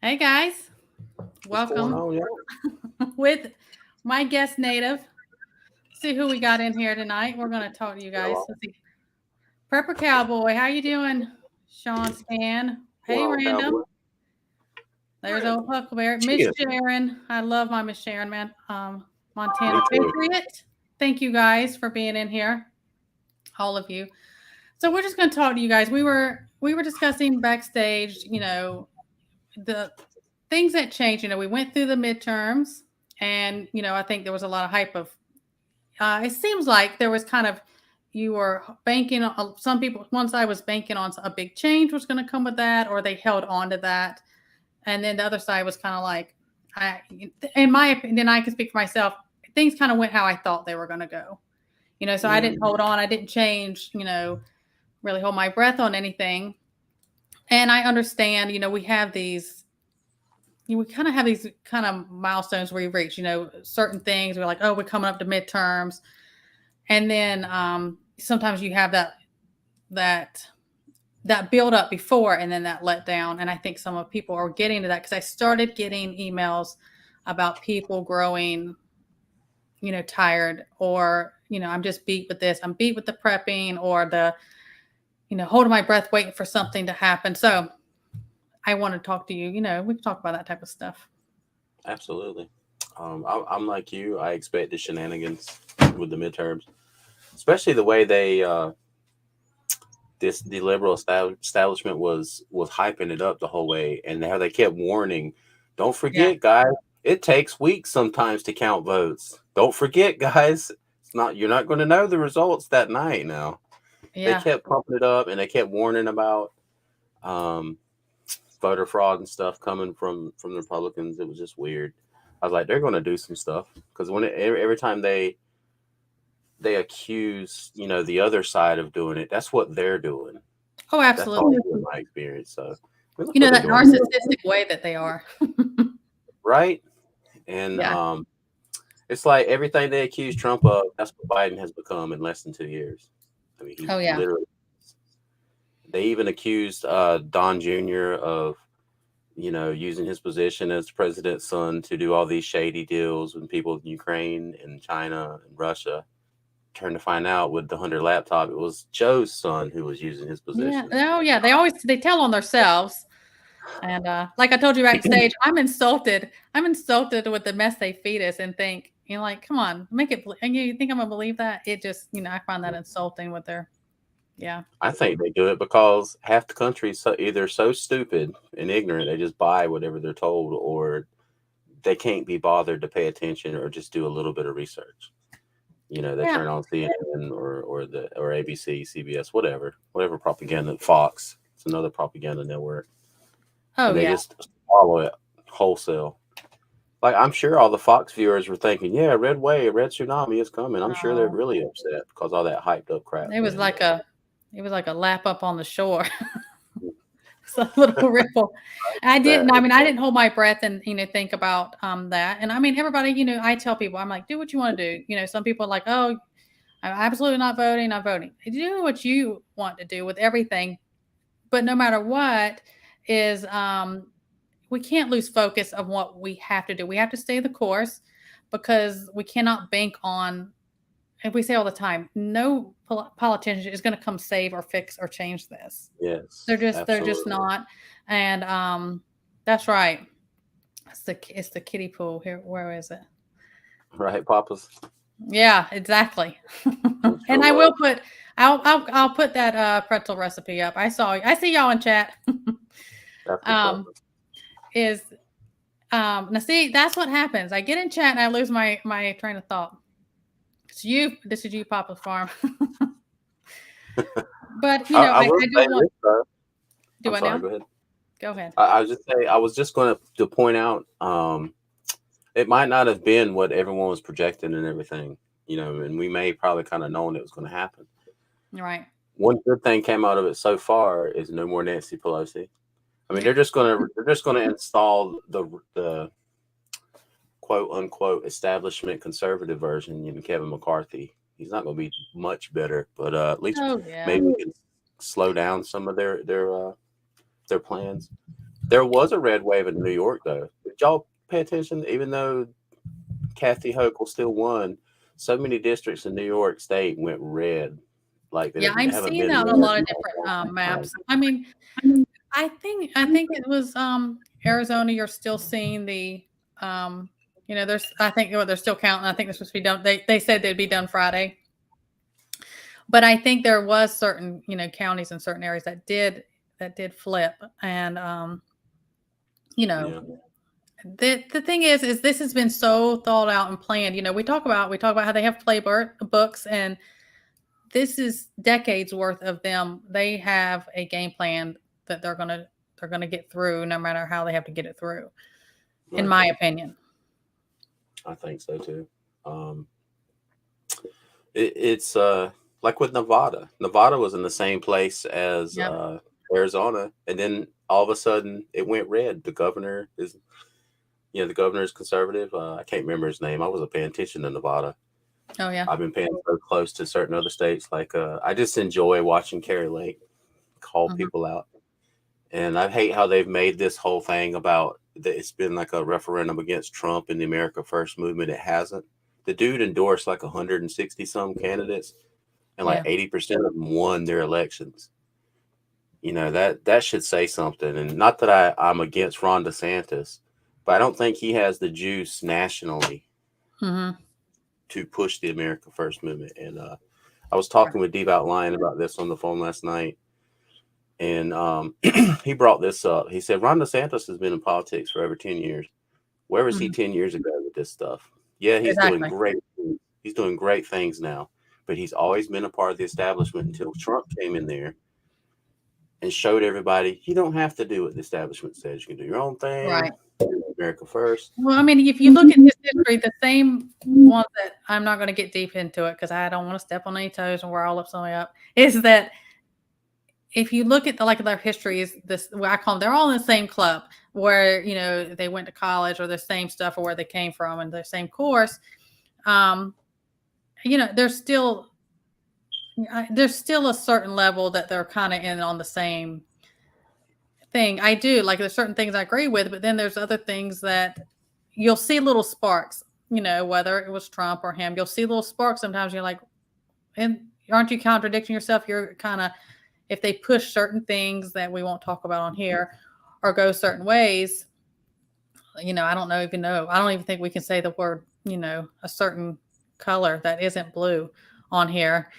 Hey guys, What's going welcome on, y'all? with my guest native. See who we got in here tonight. We're going to talk to you guys. Hello. Let's see. Prepper Cowboy, how you doing? Sean Stan. What's going Hey on, Cowboy? Random. There's old Huckleberry. Miss Cheers. Sharon. I love my Miss Sharon, man. Montana Me too. Patriot. Thank you guys for being in here, all of you. So we're just going to talk to you guys. We were discussing backstage, the things that changed. We went through the midterms, and I think there was a lot of hype of. It seems like there was kind of you were banking on some people. One side was banking on a big change was going to come with that, or they held on to that, and then the other side was kind of like, I, in my opinion, I can speak for myself. Things kind of went how I thought they were going to go. So I didn't Mm, hold on. I didn't change. Really hold my breath on anything. And I understand. We have these we kind of have these kind of milestones where we reach, certain things. We're like, oh, we're coming up to midterms, and then sometimes you have that that build up before, and then that let down. And I think some of people are getting to that because I started getting emails about people growing, tired, or I'm just beat with this. I'm beat with the prepping, or the holding my breath, waiting for something to happen. So I want to talk to you. We can talk about that type of stuff. absolutely. I'm like you. I expect the shenanigans with the midterms, especially the way the liberal establishment was hyping it up the whole way, and how they kept warning, "Don't Yeah. forget, guys. It takes weeks sometimes to count votes. Don't forget, guys. It's not you're not going to know the results that night." Now they Yeah. kept pumping it up, and they kept warning about um, voter fraud and stuff coming from the Republicans. It was just weird. I was like, they're going to do some stuff because every time they accuse the other side of doing it, that's what they're doing. Oh, That's absolutely. always been my experience. So look what they're That doing to me, narcissistic way that they are. right? And Yeah. it's like everything they accuse Trump of, that's what Biden has become in less than 2 years. I mean, he Oh, yeah. literally. They even accused Don Jr. of using his position as the president's son to do all these shady deals with people in Ukraine and China and Russia. Turned to find out with the Hunter laptop, it was Joe's son who was using his Yeah. position. Oh, yeah. They tell on themselves. And like I told you backstage, I'm insulted. I'm insulted with the mess they feed us, and think, like, come on, make it. And you think I'm gonna believe that? It just, I find that insulting with their, yeah. I think they do it because half the country is either so stupid and ignorant they just buy whatever they're told, or they can't be bothered to pay attention or just do a little bit of research. They Yeah. turn on CNN or ABC, CBS, whatever propaganda, Fox. It's another propaganda network, Oh, and they yeah. just swallow it wholesale. Like I'm sure all the Fox viewers were thinking, "Yeah, red wave, red tsunami is coming." I'm sure they're Oh, really upset because all that hyped up crap it was being like a lap up on the shore. It's a little ripple. that. I didn't hold my breath and, think about that. And I mean, everybody, I tell people, I'm like, do what you want to do. Some people are like, oh, I'm absolutely not voting, I'm voting. Do what you want to do with everything. But no matter what, is we can't lose focus of what we have to do. We have to stay the course, because we cannot bank on, and we say all the time, no politician is going to come save or fix or change this. Yes, They're just absolutely. not. And that's right. It's the kiddie pool here. Where is it? Right, Papa's. Yeah, exactly. It sure And I was. will put I'll put that pretzel recipe up. I see y'all in chat. That's what's up. um is Now see, that's what happens. I get in chat and I lose my train of thought. This is you, Papa Farm. But I will I say don't want. this though. Do I'm I sorry. now? Go ahead. Go ahead. I was just say I was just going to point out. It might not have been what everyone was projecting and everything. And we may probably kind of known it was going to happen. Right. One good thing came out of it so far is no more Nancy Pelosi. I mean, they're just gonna install the quote unquote establishment conservative version. Kevin McCarthy. He's not going to be much better, but at least Oh yeah. maybe we can slow down some of their plans. There was a red wave in New York, though. Did y'all pay attention? Even though Kathy Hochul still won, so many districts in New York State went red, like Yeah, I'm haven't seeing been that on a red lot in of a different long time. maps. I mean, I think it was Arizona. You're still seeing the there's I think they're still counting. I think this was supposed to be done. They said they'd be done Friday, but I think there was certain counties in certain areas that did flip, and you know Yeah, the thing is this has been so thought out and planned. We talk about how they have books, and this is decades worth of them. They have a game plan that they're gonna get through, no matter how they have to get it through. In right. my opinion. I think so too. Um, it's like with Nevada. Nevada was in the same place as Yep. Arizona, and then all of a sudden it went red. The governor is conservative. I can't remember his name. I wasn't paying attention to Nevada. Oh yeah. I've been paying so close to certain other states. Like I just enjoy watching Carrie Lake call Mhm. people out, and I hate how they've made this whole thing about that. It's been like a referendum against Trump and the America First movement. It hasn't. The dude endorsed like 160 some candidates, and like Yeah. 80% of them won their elections. That should say something. And not that I'm against Ron DeSantis, but I don't think he has the juice nationally Hmm. to push the America First movement. And I was Right. talking with Devout Lion about this on the phone last night, and he brought this up. He said Ron DeSantis has been in politics for over 10 years. Where was he Hmm. 10 years ago with this stuff? Yeah, he's doing Exactly. great. He's doing great things now, but he's always been a part of the establishment until Trump came in there and showed everybody you don't have to do what the establishment says. You can do your own thing. Right. America first. Well, I mean, if you look at his history, the same one that I'm not going to get deep into it because I don't want to step on any toes and we're all up something up, is that if you look at their history, is this what I call them, they're all in the same club where they went to college or the same stuff or where they came from and the same course. Um, there's still a certain level that they're kind of in on the same thing. I do like there's certain things I agree with, but then there's other things that you'll see little sparks. Whether it was Trump or him, you'll see little sparks. Sometimes you're like, and aren't you contradicting yourself? You're kind of if they push certain things that we won't talk about on here or go certain ways. I don't know. I don't even think we can say the word. A certain color that isn't blue on here.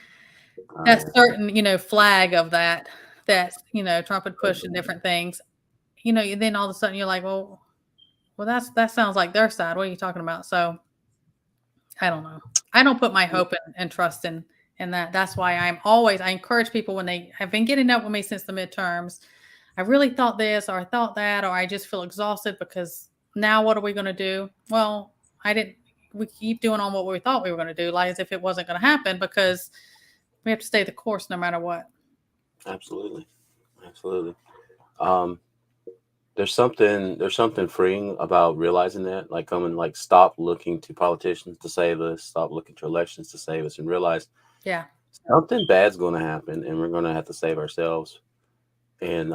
That Yeah. certain flag of that Trump had pushed in different things. Then all of a sudden you're like, well, that sounds like their side. What are you talking about? So I don't know. I don't put my hope and trust in that. That's why I encourage people when they have been getting up with me since the midterms. I really thought this or I thought that, or I just feel exhausted because now what are we going to do? Well, we keep doing on what we thought we were going to do, like as if it wasn't going to happen because we have to stay the course no matter what. Absolutely. Absolutely. Um, there's something freeing about realizing that, like coming, like stop looking to politicians to save us, stop looking to elections to save us, and realize Yeah. something bad's going to happen, and we're going to have to save ourselves, and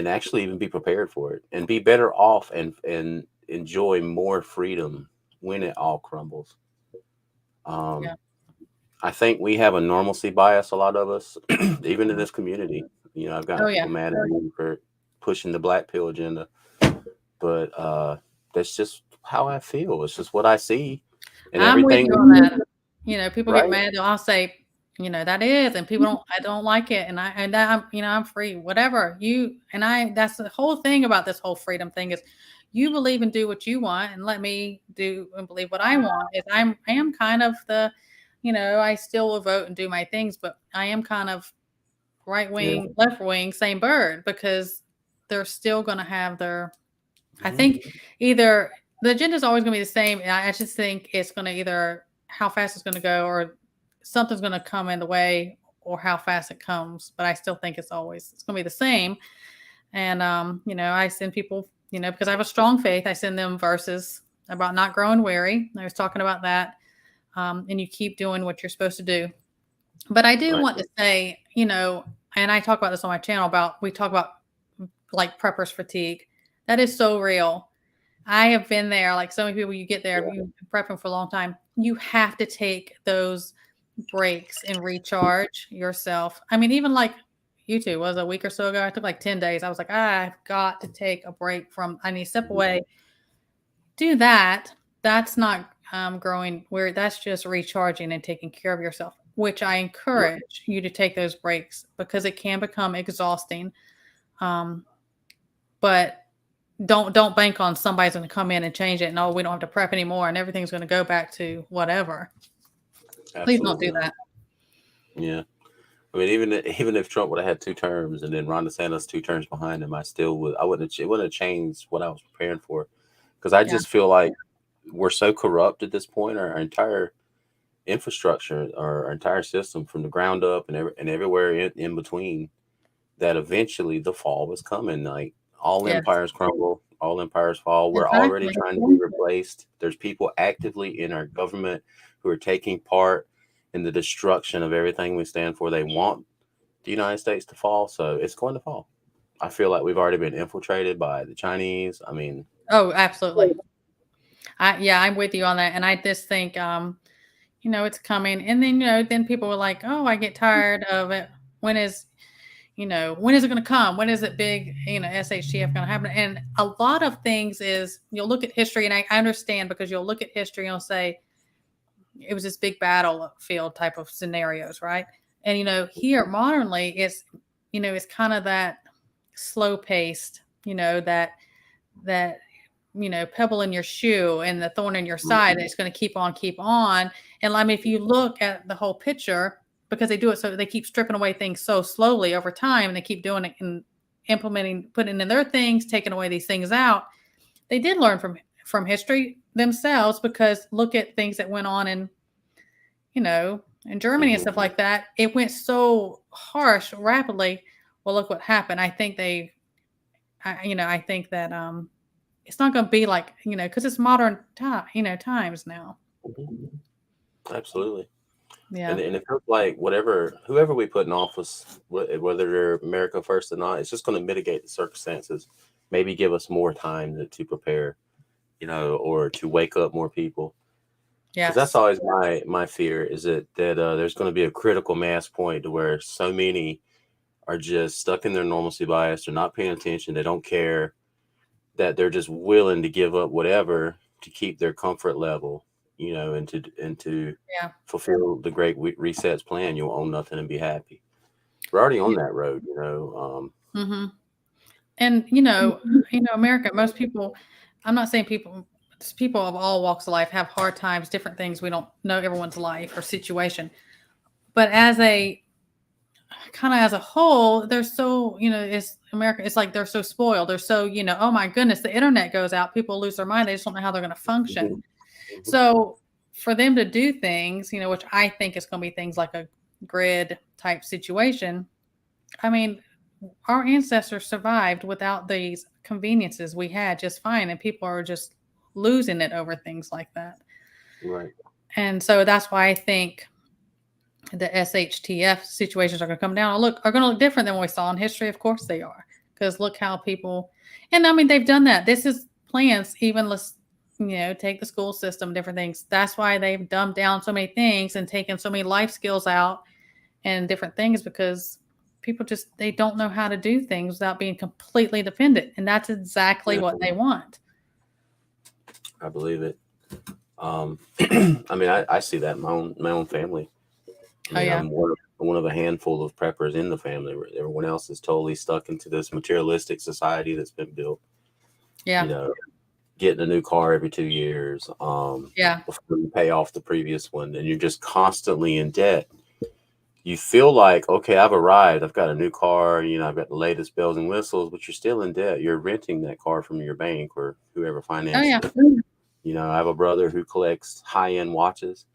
actually even be prepared for it, and be better off, and enjoy more freedom when it all crumbles. Um, Yeah. I think we have a normalcy bias, a lot of us, even in this community. I've gotten Oh people yeah. mad at me for pushing the black pill agenda, but that's just how I feel. It's just what I see, and I'm with everything. you on that. People get Right? mad. I'll say, that is, and I don't like it. And I'm free, whatever that's the whole thing about this whole freedom thing is you believe and do what you want and let me do and believe what I want is I am kind of I still will vote and do my things, but I am kind of right Yeah. wing, left wing, same bird because they're still going to have I Mhm. think either the agenda is always going to be the same. And I just think it's going to either how fast it's going to go or something's going to come in the way or how fast it comes. But I still think it's going to be the same. And, I send people, because I have a strong faith, I send them verses about not growing weary. I was talking about that. And you keep doing what you're supposed to do. But I do Right. want to say, and I talk about this on my channel we talk about like prepper's fatigue. That is so real. I have been there. Like so many people, you get there, you've been prepping for a long time. You have to take those breaks and recharge yourself. I mean, even like you two was a week or so ago. I took like 10 days. I was like, I've got to take a break from, I need to step away, do that. That's not growing where that's just recharging and taking care of yourself, which I encourage you to take those breaks because it can become exhausting. But don't bank on somebody's going to come in and change it. No, we don't have to prep anymore and everything's going to go back to whatever. Please don't do that. Yeah. I mean, even if Trump would have had 2 terms and then Ron DeSantis 2 terms behind him, it wouldn't have changed what I was preparing for. Because I just feel like we're so corrupt at this point. Our entire infrastructure, our entire system from the ground up and everywhere in between, that eventually the fall is coming. Like all empires crumble, all empires fall. We're already trying to be replaced. There's people actively in our government who are taking part in the destruction of everything we stand for. They want the United States to fall, so it's going to fall. I feel like we've already been infiltrated by the Chinese. I mean, oh, absolutely. I'm with you on that, and I just think, it's coming, and then then people are like, oh, I get tired of it. When is it going to come? When is it big? SHTF going to happen? And a lot of things is you'll look at history, and I understand because you'll look at history and you'll say it was this big battlefield type of scenarios, right? And here modernly, it's kind of that slow paced, that pebble in your shoe and the thorn in your side. It's going to keep on. And I mean, if you look at the whole picture, because they do it so they keep stripping away things so slowly over time, and they keep doing it and implementing, putting in their things, taking away these things out. They did learn from history themselves, because look at things that went on in Germany and stuff like that. It went so harsh rapidly. Well, look what happened. I think I think that it's not going to be like, because it's modern times now. Absolutely. Yeah. And it feels like whoever we put in office, whether they're America first or not, it's just going to mitigate the circumstances. Maybe give us more time to prepare, or to wake up more people. Yeah, because that's always my fear, is that there's going to be a critical mass point to where so many are just stuck in their normalcy bias. They're not paying attention. They don't care, that they're just willing to give up whatever to keep their comfort level, and to fulfill the Great Reset's plan. You'll own nothing and be happy. We're already on that road, And America, most people, I'm not saying people of all walks of life have hard times, different things. We don't know everyone's life or situation, but as a whole, they're so, it's America. It's like they're so spoiled. They're so, oh my goodness, the internet goes out. People lose their mind. They just don't know how they're going to function. So for them to do things, which I think is going to be things like a grid type situation. I mean, our ancestors survived without these conveniences we had just fine. And people are just losing it over things like that. Right. And so that's why I think the SHTF situations are going to come down. Are going to look different than what we saw in history. Of course they are, because look how people, and I mean, they've done that. This is plans, even let's, take the school system, different things. That's why they've dumbed down so many things and taken so many life skills out and different things, because people they don't know how to do things without being completely dependent. And that's exactly what they want. I believe it. I mean, I see that in my own family. I'm one of a handful of preppers in the family. Everyone else is totally stuck into this materialistic society that's been built. Yeah. Getting a new car every 2 years. Before you pay off the previous one, and you're just constantly in debt. You feel like, okay, I've arrived. I've got a new car. I've got the latest bells and whistles, but you're still in debt. You're renting that car from your bank or whoever financed it. I have a brother who collects high-end watches.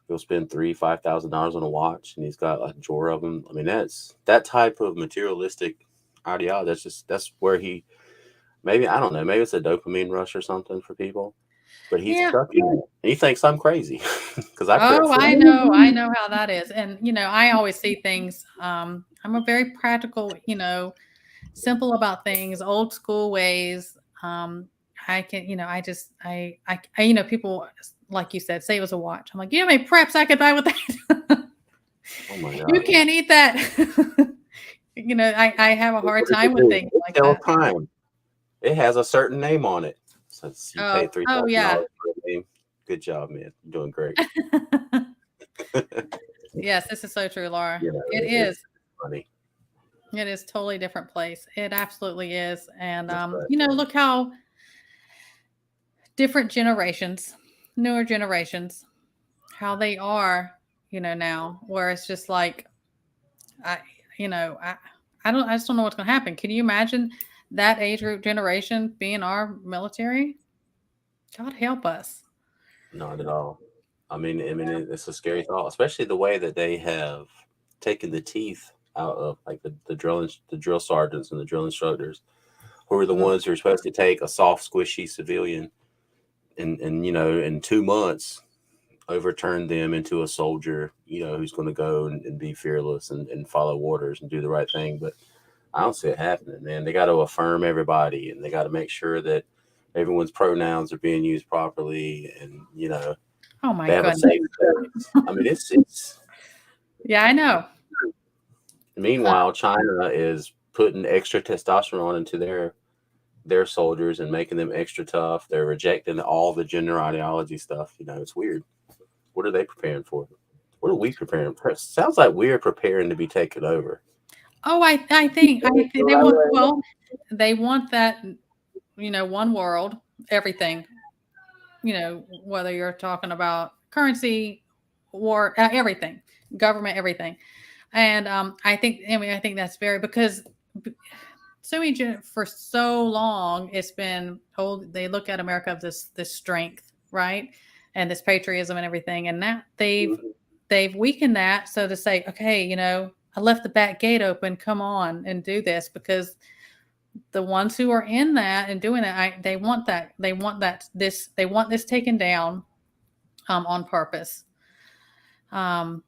He'll spend $3,000-$5,000 on a watch, and he's got a drawer of them. I mean, that's that type of materialistic ideology. That's where he, maybe, I don't know, maybe it's a dopamine rush or something for people, but he's stuck in it. And he thinks I'm crazy because I know how that is. And I always see things. I'm a very practical, simple about things, old school ways. I can, people like you said, say it was a watch. I'm like, you know how many preps I could buy with that? Oh my You God. can't eat that. I have a hard What does time it with do? things It like tells that. time. It has a certain name on it. Since you Oh, paid three oh thousand yeah. dollars for a name, good job, man. You're doing great. Yes, this is so true, Laura. You know, It it's is. funny. It is totally different place. It absolutely is. And That's right. look how different generations, newer generations, how they are, now, where it's just like I you know, I just don't know what's gonna happen. Can you imagine that age group generation being our military? God help us. Not at all. It's a scary thought, especially the way that they have taken the teeth out of like the drill sergeants and the drill instructors, who are the Mm. ones who are supposed to take a soft, squishy civilian and in 2 months overturn them into a soldier, who's going to go and be fearless and follow orders and do the right thing. But I don't see it happening, man. They got to affirm everybody, and they got to make sure that everyone's pronouns are being used properly, and Oh my they have a goodness. safe space. It's. Yeah, I know. Meanwhile, China is putting extra testosterone into their soldiers and making them extra tough. They're rejecting all the gender ideology stuff. It's weird. What are they preparing for? What are we preparing for? Sounds like we're preparing to be taken over. Oh, I think they want that, one world, everything, whether you're talking about currency, war, everything, government, everything. And I think that's very because for so long it's been told they look at America of this strength, right, and this patriotism and everything, and now they've weakened that. So to say, okay, I left the back gate open, come on and do this, because the ones who are in that and doing that, they want this taken down, on purpose. And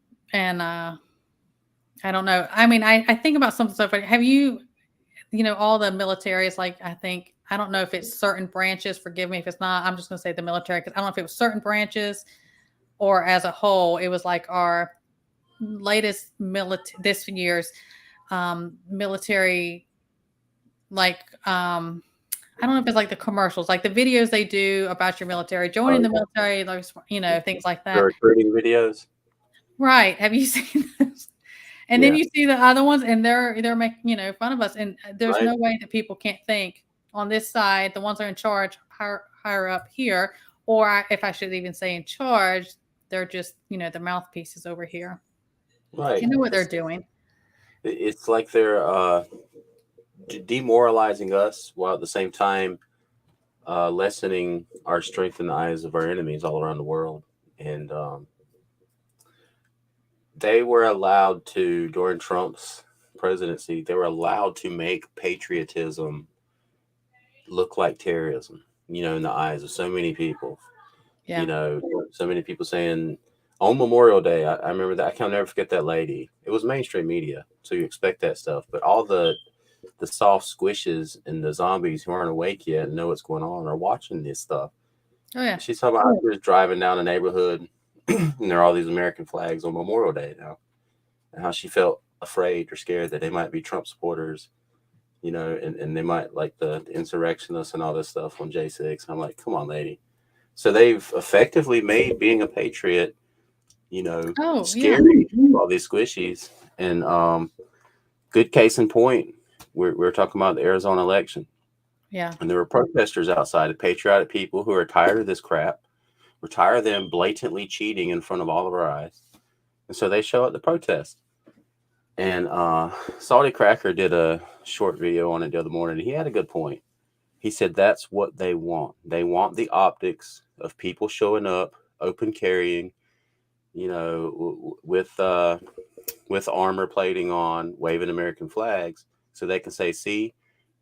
I don't know. I mean, I think about some stuff. Have you, all the military is like, I don't know if it's certain branches. Forgive me if it's not. I'm just going to say the military, because I don't know if it was certain branches or as a whole. It was like our latest this year's military, like I don't know if it's like the commercials, like the videos they do about your military, joining the military, those, things like The that. recruiting videos. Right. Have you seen those? And then Yeah. you see the other ones, and they're making, fun of us. And there's Right. no way that people can't think on this side, the ones that are in charge, higher up here, or if I should even say in charge, they're just, the mouthpieces over here. Right. You know what they're doing. It's like they're demoralizing us while at the same time lessening our strength in the eyes of our enemies all around the world. And they were allowed to, during Trump's presidency, they were allowed to make patriotism look like terrorism, in the eyes of so many people. Yeah. So many people saying on Memorial Day, I remember that. I can never forget that lady. It was mainstream media, so you expect that stuff. But all the soft squishes and the zombies who aren't awake yet and know what's going on are watching this stuff. Oh yeah. She's talking about how she was driving down a neighborhood and there are all these American flags on Memorial Day now, and how she felt afraid or scared that they might be Trump supporters, and they might like the insurrectionists and all this stuff on J6. I'm like, come on, lady. So they've effectively made being a patriot, scary for all these squishies. And good case in point, we're talking about the Arizona election. Yeah. And there were protesters outside of patriotic people who are tired of this crap. We're tired of them blatantly cheating in front of all of our eyes. And so they show up to protest. And Salty Cracker did a short video on it the other morning. And he had a good point. He said that's what they want. They want the optics of people showing up, open carrying, with armor plating on, waving American flags, so they can say, see,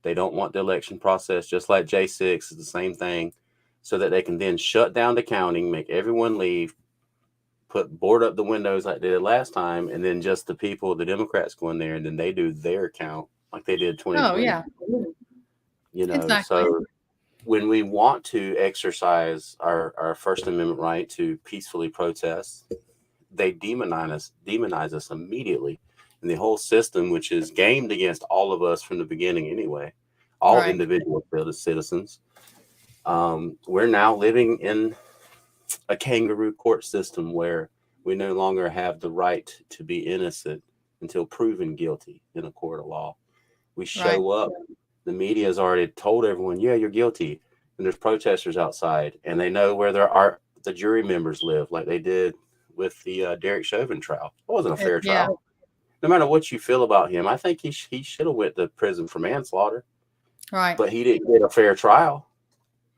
they don't want the election process, just like J6 is the same thing, so that they can then shut down the counting, make everyone leave, board up the windows like they did last time, and then just the people, the Democrats, go in there, and then they do their count like they did Oh 2020. yeah, You know, exactly. so when we want to exercise our First Amendment right to peacefully protest, they demonize us immediately. And the whole system, which is gamed against all of us from the beginning anyway, all Right. individual citizens, we're now living in a kangaroo court system where we no longer have the right to be innocent until proven guilty in a court of law. We Right. show up, the media has already told everyone, yeah, you're guilty. And there's protesters outside, and they know where the jury members live, like they did with the Derek Chauvin trial. It wasn't a fair Yeah. trial. No matter what you feel about him, I think he should have went to prison for manslaughter, Right. but he didn't get a fair trial.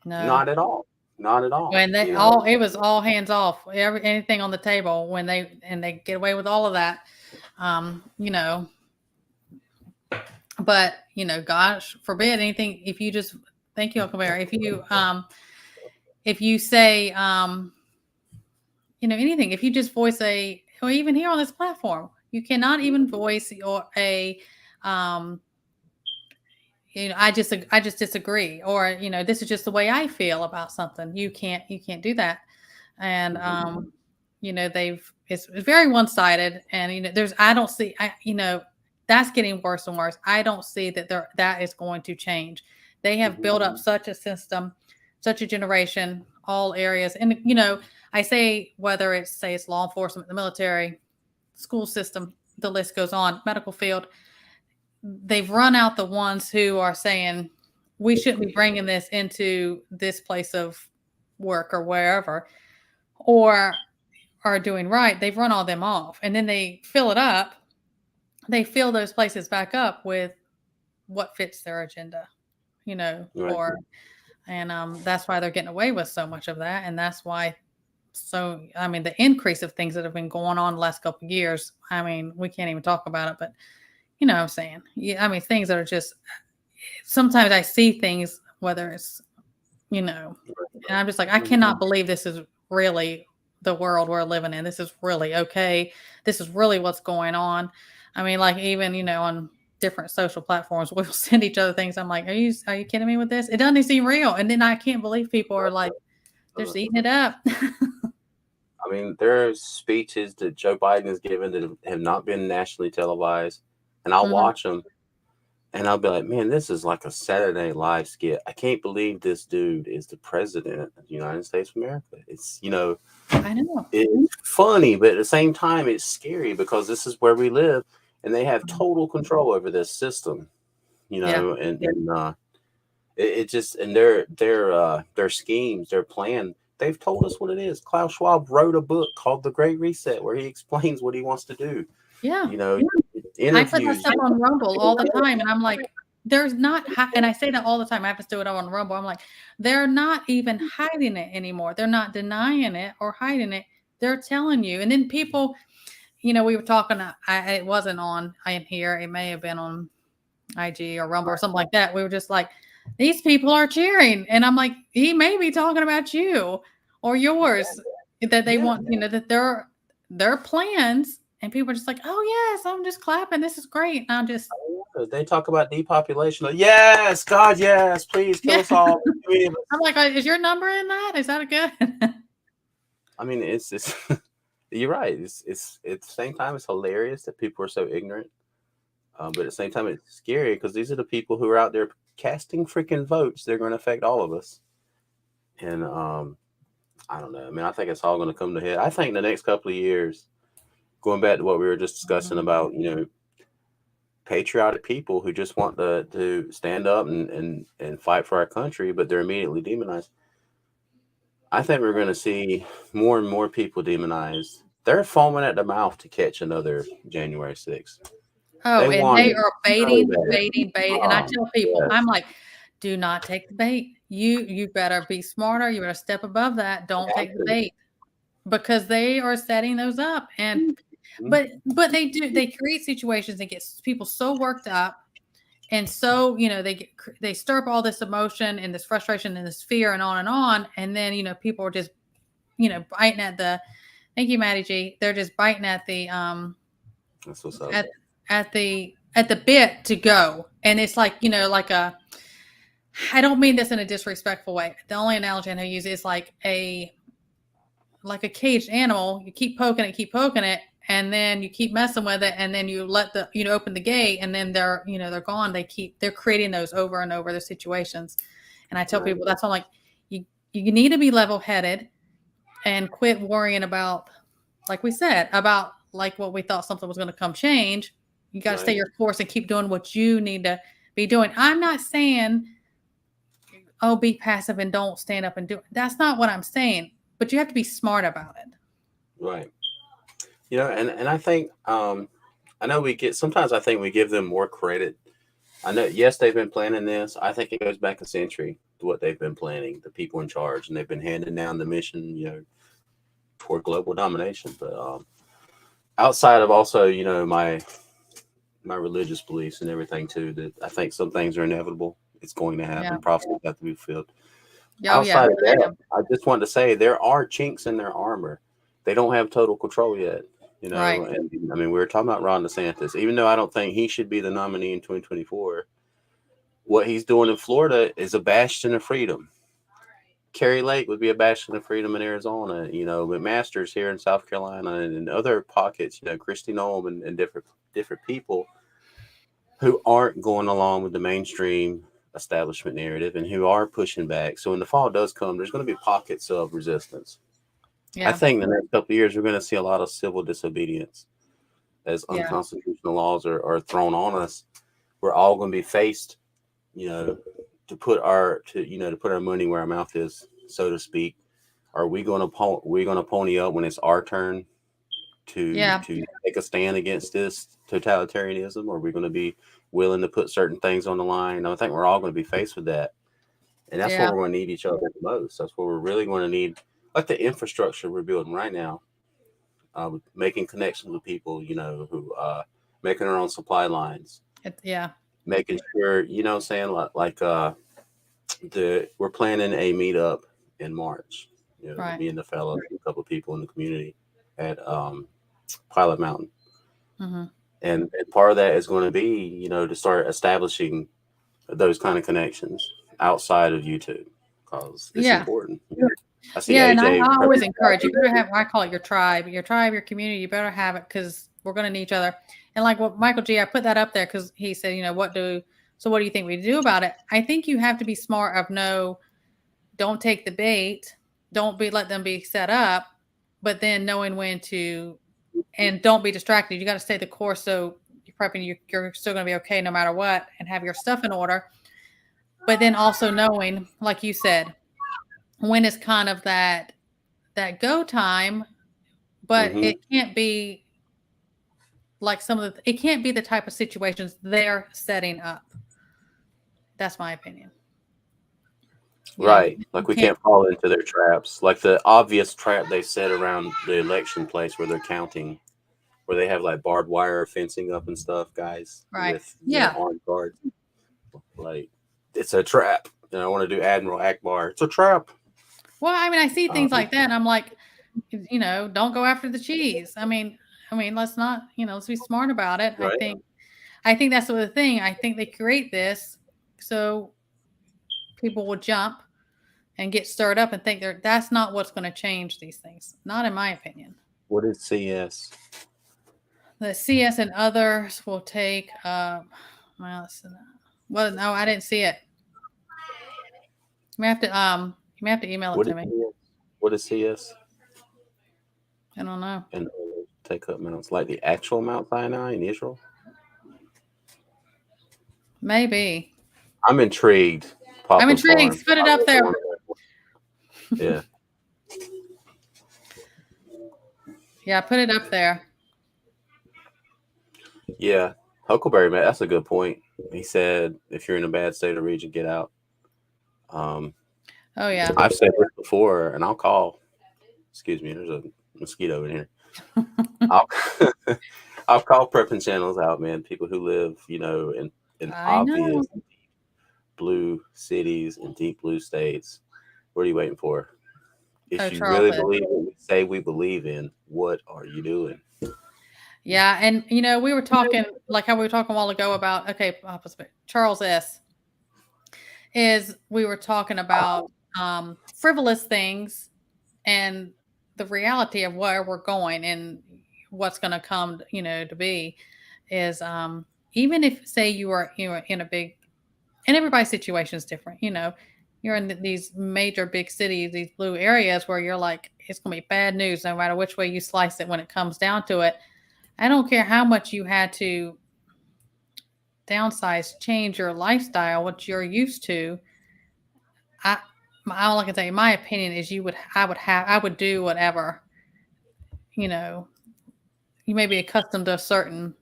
No. Not at all. Not at all. When they You all, know, it was all hands off. Anything on the table when they get away with all of that. You know, but gosh forbid anything. If you just thank you, Uncle Bear. If you say anything, if you just voice or even here on this platform, you cannot even voice I just disagree, or this is just the way I feel about something. You can't do that. And it's very one-sided, and I don't see, that's getting worse and worse. I don't see that is going to change. They have built up such a system, such a generation, all areas. And I say, whether it's law enforcement, the military, school system, the list goes on, medical field, they've run out the ones who are saying we shouldn't be bringing this into this place of work or wherever, or are doing right. They've run all them off, and then they fill it up. They fill those places back up with what fits their agenda, right. and that's why they're getting away with so much of that. And that's why, the increase of things that have been going on the last couple of years, we can't even talk about it, but you know what I'm saying? Yeah, things that are just, sometimes I see things, whether it's, and I'm just like, I cannot believe this is really the world we're living in. This is really okay. This is really what's going on. Like, even, on different social platforms, we'll send each other things. I'm like, are you kidding me with this? It doesn't seem real. And then I can't believe people are like, they're just eating it up. There are speeches that Joe Biden has given that have not been nationally televised, and I'll watch them, and I'll be like, man, this is like a Saturday Night Live skit. I can't believe this dude is the president of the United States of America. It's, I know. It's funny, but at the same time, it's scary because this is where we live, and they have total control over this system, and it just, and their schemes, their plan. They've told us what it is. Klaus Schwab wrote a book called The Great Reset where he explains what he wants to do. Yeah. Interviews. I put that stuff on Rumble all the time, and I'm like, there's not, and I say that all the time. I have to do it on Rumble. I'm like, they're not even hiding it anymore. They're not denying it or hiding it. They're telling you. And then people, we were talking, it wasn't on in here. It may have been on IG or Rumble or something like that. We were just like, these people are cheering. And I'm like, he may be talking about you or yours, that they want, that their plans. And people are just like, oh, yes, I'm just clapping. This is great. And they talk about depopulation. Yes, God, yes, please kill us all. I'm like, is your number in that? Is that good? It's you're right. It's at the same time, it's hilarious that people are so ignorant. But at the same time, it's scary because these are the people who are out there casting freaking votes. They're going to affect all of us. And I don't know. I think it's all going to come to head. I think the next couple of years, going back to what we were just discussing about, patriotic people who just want to stand up and fight for our country, but they're immediately demonized. I think we're going to see more and more people demonized. They're foaming at the mouth to catch another January 6th. Oh, and they are baiting. And I tell people, yes. I'm like, do not take the bait. You better be smarter. You better step above that. Don't take the bait, because they are setting those up. And but they create situations that get people so worked up, and so they stir up all this emotion and this frustration and this fear and on, and then people are just biting at the. Thank you, Maddie G. They're just biting at the That's what's up. at the at the bit to go. And it's like, like I don't mean this in a disrespectful way. The only analogy I know use is like a caged animal. You keep poking it, and then you keep messing with it, and then you let open the gate, and then they're gone. They're creating those over and over the situations. And I tell people that's all, like, you need to be level headed and quit worrying about, like we said, about like what we thought something was going to come change. You got to stay your course and keep doing what you need to be doing. I'm not saying, oh, be passive and don't stand up and do it. That's not what I'm saying. But you have to be smart about it. Right. And I think, I know sometimes I think we give them more credit. I know, yes, they've been planning this. I think it goes back a century to what they've been planning, the people in charge, and they've been handing down the mission, toward global domination. But outside of also, my religious beliefs and everything too, that I think some things are inevitable. It's going to happen. Prophecies have to be fulfilled. Outside of that, I just want to say there are chinks in their armor. They don't have total control yet, Right. And I mean, we were talking about Ron DeSantis. Even though I don't think he should be the nominee in 2024, what he's doing in Florida is a bastion of freedom. Kerry Lake would be a bastion of freedom in Arizona. McMaster's here in South Carolina and in other pockets. Kristi Noem and different people who aren't going along with the mainstream establishment narrative and who are pushing back. So when the fall does come, there's going to be pockets of resistance. Yeah. I think in the next couple of years, we're going to see a lot of civil disobedience as unconstitutional laws are thrown on us. We're all going to be faced, to put our money where our mouth is, so to speak. Are we going to pony up when it's our turn to take a stand against this totalitarianism? Or are we going to be willing to put certain things on the line? I think we're all going to be faced with that. And that's what we're going to need each other the most. That's what we're really going to need, like the infrastructure we're building right now, making connections with people, who making our own supply lines. Making sure, saying like we're planning a meetup in March, me and the fellows, a couple of people in the community at Pilot Mountain. Mm-hmm. And part of that is going to be, to start establishing those kind of connections outside of YouTube, because it's important. I see AJ, and I always encourage you better have, I call it your tribe, your community. You better have it, because we're going to need each other. And like what Michael G, I put that up there because he said, what do you think we do about it? I think you have to be smart of don't take the bait, let them be set up, but then knowing when to, and don't be distracted. You got to stay the course. So you're prepping, you're still going to be okay no matter what, and have your stuff in order. But then also knowing, like you said, when is kind of that go time, but it can't be like it can't be the type of situations they're setting up. That's my opinion. Right. Like we can't fall into their traps. Like the obvious trap they set around the election place where they're counting, where they have like barbed wire fencing up and stuff, guys. Right. With, armed guards. Like, it's a trap. And I want to do Admiral Akbar. It's a trap. Well, I mean, I see things like that, and I'm like, don't go after the cheese. I mean, let's not, let's be smart about it. Right. I think that's the thing. I think they create this so people will jump and get stirred up and think that's not what's going to change these things. Not in my opinion. What is CS? The CS and others will take. No, I didn't see it. You may have to email it to me. What is CS? I don't know. And take up mounts like the actual Mount Sinai in Israel? Maybe. I'm intrigued. I'm intrigued. Put it up there. Yeah. Yeah, put it up there. Yeah. Huckleberry, man, that's a good point. He said, if you're in a bad state or region, get out. Oh, yeah. I've said this before, and I'll call. Excuse me, there's a mosquito in here. I'll call prepping channels out, man. People who live, in obvious deep blue cities and deep blue states. What are you waiting for? If you really believe what we say we believe in, what are you doing? Yeah, and we were talking like how we were talking a while ago about Charles S. is we were talking about frivolous things and the reality of where we're going and what's going to come, to be is even if say you are in a big and everybody's situation is different, you're in these major big cities, these blue areas where you're like it's going to be bad news no matter which way you slice it when it comes down to it. I don't care how much you had to downsize, change your lifestyle, what you're used to. I all I can say, in my opinion, is I would do whatever, you know, you may be accustomed to a certain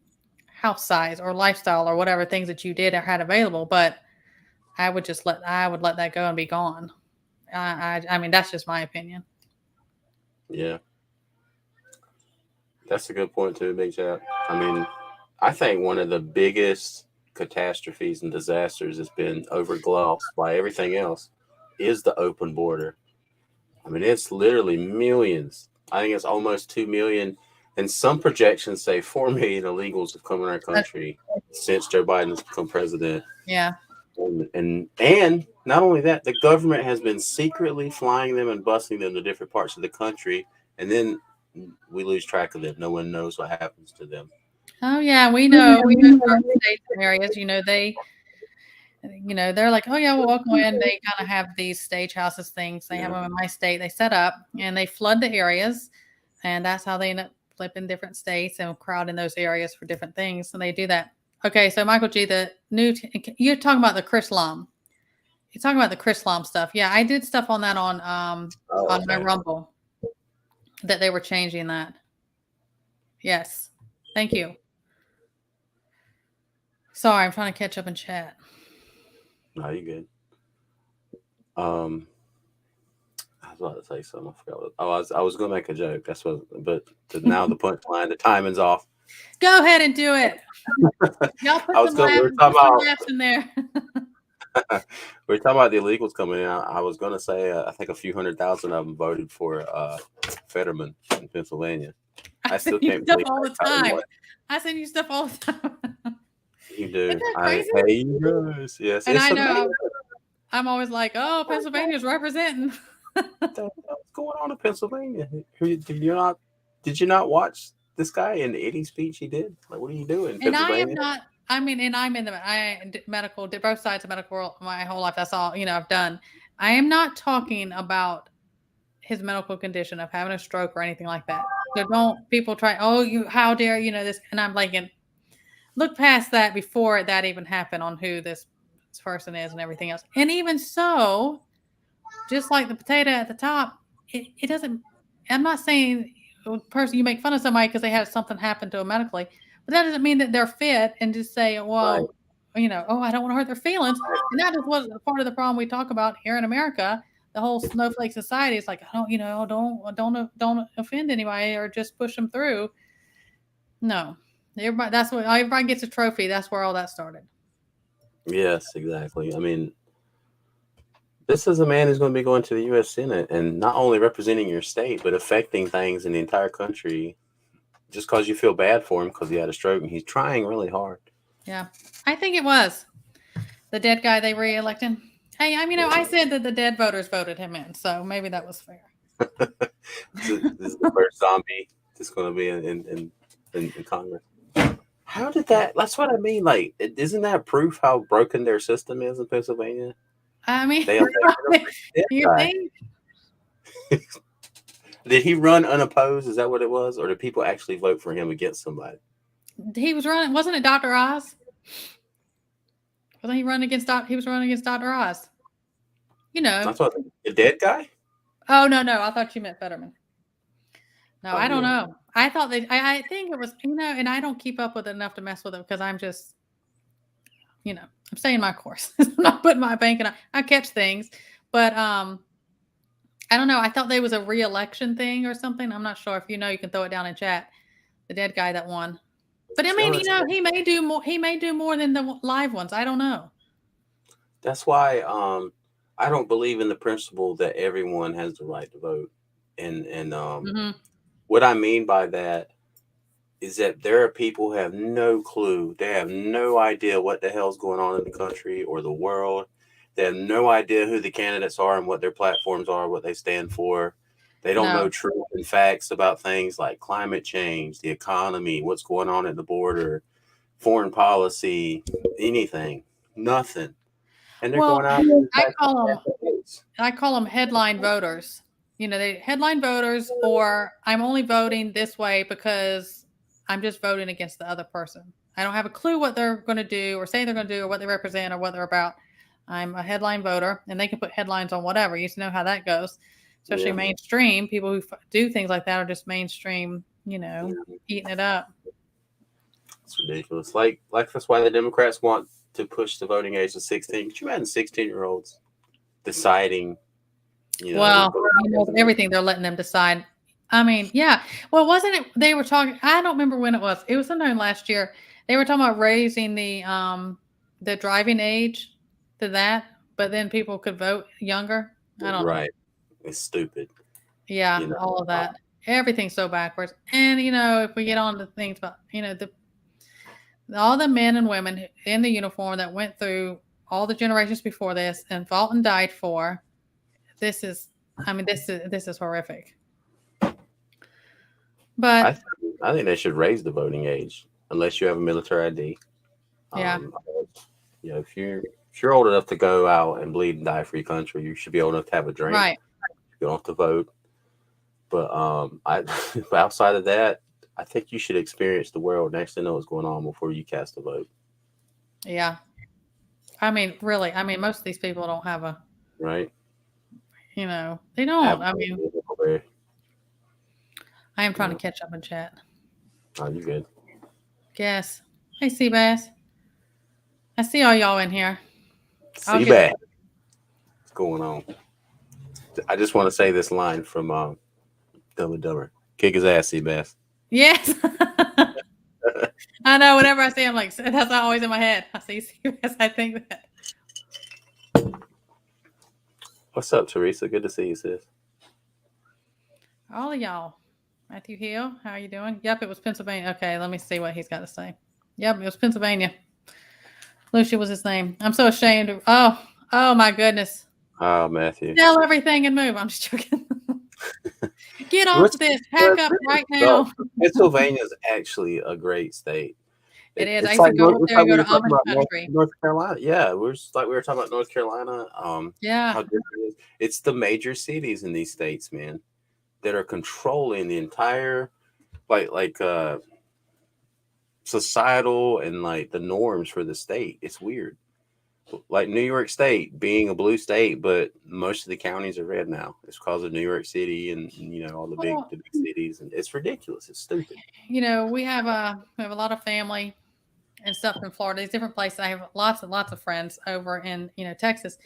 house size or lifestyle or whatever things that you did or had available, but I would let that go and be gone. I mean, that's just my opinion. Yeah, that's a good point too, Big Chat. I mean, I think one of the biggest catastrophes and disasters has been overglossed by everything else is the open border. I mean, it's literally millions. I think it's almost 2 million. And some projections say 4 million illegals have come in our country since Joe Biden has become president. Yeah. And not only that, the government has been secretly flying them and busing them to different parts of the country. And then we lose track of them. No one knows what happens to them. Oh yeah, we know. We know certain states and areas. They're like, oh yeah, we'll go in. They kind of have these stage houses things. They have them in my state. They set up and they flood the areas, and that's how they end up flipping different states and crowding those areas for different things. And they do that. Okay, so Michael G, you're talking about the Chris Lum. You're talking about the Chris Lum stuff. Yeah, I did stuff on that on my Rumble that they were changing that. Yes, thank you. Sorry, I'm trying to catch up in chat. No, you good. I was about to say something. I forgot. I was going to make a joke. But now the punchline, the timing's off. Go ahead and do it. Y'all put some laughs in there. We're talking about the illegals coming in. I was going to say, I think a few 100,000 of them voted for Fetterman in Pennsylvania. I still can't believe all the time. I send you stuff all the time. You do. Isn't that crazy? I hate you guys. Yes. And I know. I'm always like, oh, Pennsylvania's representing. What's going on in Pennsylvania? Did you not watch this guy in any speech he did? Like, what are you doing? And I am not. I mean, and I'm in medical, both sides of medical world my whole life. That's all I've done. I am not talking about his medical condition of having a stroke or anything like that. So don't people try. Oh, how dare this? And I'm like, look past that before that even happened on who this person is and everything else. And even so, just like the potato at the top, it doesn't. I'm not saying you make fun of somebody because they had something happen to them medically. But that doesn't mean that they're fit and just say, well, right. I don't want to hurt their feelings. And that is what part of the problem we talk about here in America. The whole snowflake society is like, don't offend anybody or just push them through. No, everybody gets a trophy. That's where all that started. Yes, exactly. I mean, this is a man who's going to be going to the U.S. Senate and not only representing your state, but affecting things in the entire country. Just because you feel bad for him because he had a stroke and he's trying really hard. Yeah, I think it was the dead guy they re-elected. Hey, I said that the dead voters voted him in, so maybe that was fair. This is the first zombie that's going to be in Congress. How did that? That's what I mean. Like, isn't that proof how broken their system is in Pennsylvania? I mean, you think? Did he run unopposed? Is that what it was? Or did people actually vote for him against somebody? He was running. Wasn't it Dr. Oz? Wasn't he running against He was running against Dr. Oz. That's what the dead guy? Oh, no. I thought you meant Fetterman. No, I don't know. I thought I think it was, and I don't keep up with it enough to mess with it because I'm just, I'm staying my course. I'm not putting my bank in. I catch things, but I don't know. I thought there was a re-election thing or something. I'm not sure. If you can throw it down in chat. The dead guy that won. But I mean, he may do more. He may do more than the live ones. I don't know. That's why I don't believe in the principle that everyone has the right to vote. And what I mean by that is that there are people who have no clue. They have no idea what the hell's going on in the country or the world. They have no idea who the candidates are and what their platforms are, what they stand for. They don't know No. truth and facts about things like climate change, the economy, what's going on at the border, foreign policy, anything, nothing. And they're Well, going out and I attacking call them candidates. headline voters. You know, they headline voters, or I'm only voting this way because I'm just voting against the other person. I don't have a clue what they're going to do or say they're going to do or what they represent or what they're about. I'm a headline voter, and they can put headlines on whatever. You just know how that goes, especially Yeah. mainstream. People who do things like that are just mainstream, you know, eating it up. It's ridiculous. Like that's why the Democrats want to push the voting age to 16. Could you imagine 16-year-olds deciding, you know, Well, you know, everything they're letting them decide. I mean, yeah. Well, wasn't it they were talking, I don't remember when it was. It was sometime last year. They were talking about raising the driving age to that, but then people could vote younger. I don't know. right? It's stupid. Yeah, You know, all of that. Everything's so backwards. And you know, if we get on to things about, you know, all the men and women in the uniform that went through all the generations before this and fought and died for, this is, I mean, this is horrific. But I think they should raise the voting age unless you have a military ID. yeah, You know, if you're old enough to go out and bleed and die for your country, you should be old enough to have a drink. right. You don't have to vote. But but outside of that, I think you should experience the world and actually know what's going on before you cast a vote. Yeah. I mean, really, I mean, most of these people don't have a, Right? you know, they don't. I mean, Okay. I am trying to catch up in chat. Oh, you good? Guess. Hey, Seabass. I see all y'all in here. See back. What's going on? I just want to say this line from Dumb and Dumber. Kick his ass, Seabass. Yes. I know. Whenever I see him, like, that's always in my head. I see Seabass. I think that. What's up, Teresa? Good to see you, sis. All of y'all. Matthew Hill, how are you doing? Yep, it was Pennsylvania. Okay, let me see what he's got to say. Yep, it was Pennsylvania. Lucia was his name. I'm so ashamed of, oh my goodness. Oh, Matthew. Sell everything and move. I'm just joking. Get off this. Pack up right now. Pennsylvania is actually a great state. It is. I used to go up there and go to Amish country. North Carolina. Yeah, we're just like we were talking about North Carolina. Yeah. How different it is. It's the major cities in these states, man, that are controlling the entire like societal and like the norms for the state. It's weird. Like New York State being a blue state, but most of the counties are red now. It's because of New York City and you know all the big cities, and it's ridiculous. It's stupid. You know, we have a lot of family and stuff in Florida. These different places. I have lots and lots of friends over in, you know, Texas.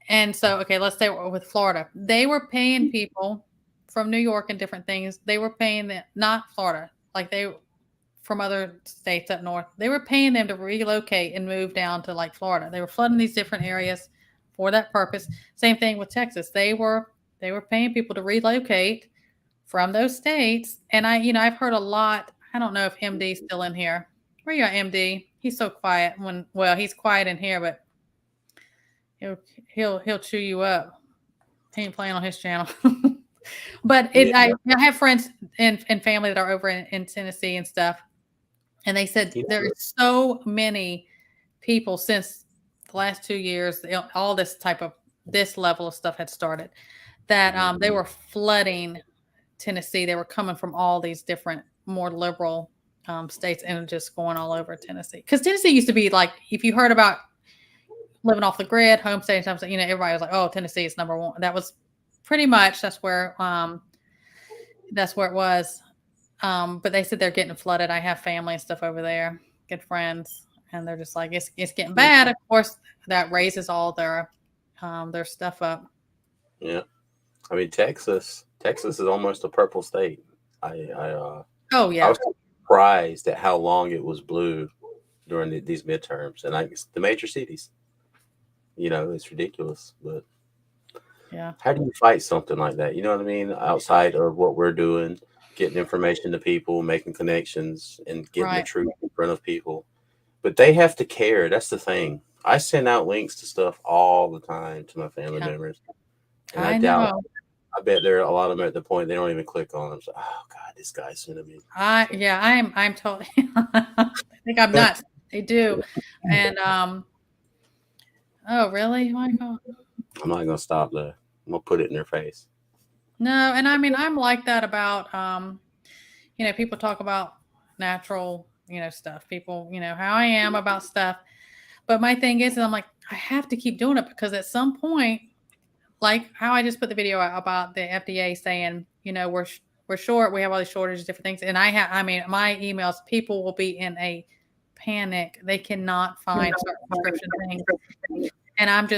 And so, okay, let's stay with Florida. They were paying people from New York and different things. They were paying them, not Florida, like they from other states up north. They were paying them to relocate and move down to like Florida. They were flooding these different areas for that purpose. Same thing with Texas. They were paying people to relocate from those states. And I've heard a lot. I don't know if MD's still in here. Where you at, MD? He's so quiet he's quiet in here, but he'll chew you up. He ain't playing on his channel. But I have friends and family that are over in Tennessee and stuff. And they said there are so many people since the last 2 years, all this level of stuff had started, that they were flooding Tennessee. They were coming from all these different, more liberal states and just going all over Tennessee. Because Tennessee used to be like, if you heard about living off the grid, homestead and stuff, everybody was like, oh, Tennessee is number one. That was pretty much, that's where it was. But they said they're getting flooded. I have family and stuff over there, good friends, and they're just like, it's getting bad. Of course, that raises all their stuff up. Yeah, I mean Texas is almost a purple state. I was surprised at how long it was blue during these midterms, and the major cities. It's ridiculous, but yeah, how do you fight something like that? You know what I mean? Outside of what we're doing. getting information to people, making connections, and getting the Right. truth in front of people. But they have to care. That's the thing. I send out links to stuff all the time to my family Yeah. members, and I know. I bet there are a lot of them at the point they don't even click on them. So, oh God, this guy's sending me. I'm totally I think I'm nuts. They do. And oh really, Michael? I'm not gonna stop there. I'm gonna put it in their face. No, and I mean I'm like that about people talk about natural, stuff. People, how I am about stuff. But my thing is I'm like, I have to keep doing it because at some point, like how I just put the video out about the FDA saying, we're short, we have all these shortages, different things. And I mean, my emails, people will be in a panic. They cannot find certain prescription things. And I'm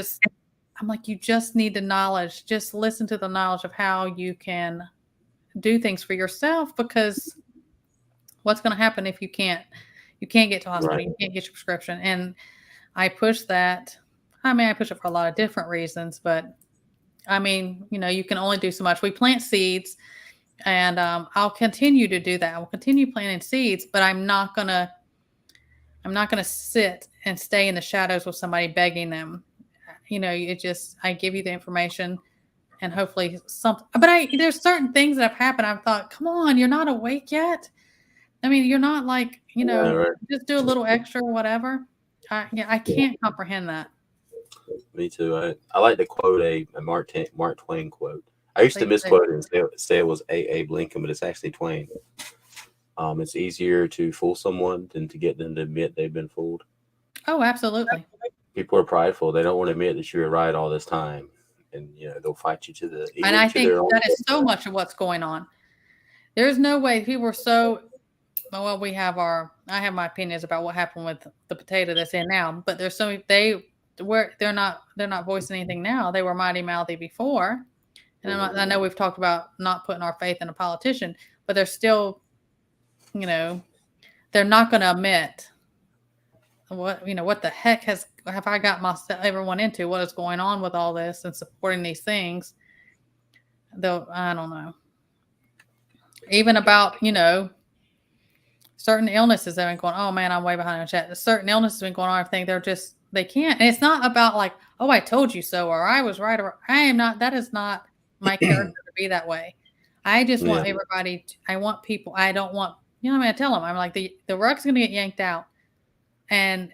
like, you just need the knowledge. Just listen to the knowledge of how you can do things for yourself, because what's going to happen if you can't get to hospital, Right. you can't get your prescription. And I push that. I mean, I push it for a lot of different reasons, but I mean, you can only do so much. We plant seeds, and I'll continue to do that. I will continue planting seeds, but I'm not gonna sit and stay in the shadows with somebody begging them. I give you the information, and hopefully something. But there's certain things that have happened. I've thought, come on, you're not awake yet. I mean, you're not like, Yeah, right. just do a little extra, whatever. I can't comprehend that. Me too. I like to quote a Mark Twain quote. I used to Please do. misquote it and say it was A. Lincoln, but it's actually Twain. It's easier to fool someone than to get them to admit they've been fooled. Oh, absolutely. People are prideful. They don't want to admit that you were right all this time, and they'll fight you to the. And I to think their own that is so much of what's going on. There's no way people are so. Well, I have my opinions about what happened with the potato that's in now, but there's so they're not voicing anything now. They were mighty mouthy before, and I know we've talked about not putting our faith in a politician, but they're still, they're not going to admit what the heck have I got everyone into, what is going on with all this and supporting these things. Though I don't know, even about certain illnesses that have been going. Oh man, I'm way behind on chat. Certain illnesses have been going on. Everything they can't. And it's not about like, oh, I told you so, or I was right, or I am not. That is not my character to be that way. I just want everybody. I want people. I don't want. I tell them. I'm like the rug's going to get yanked out, and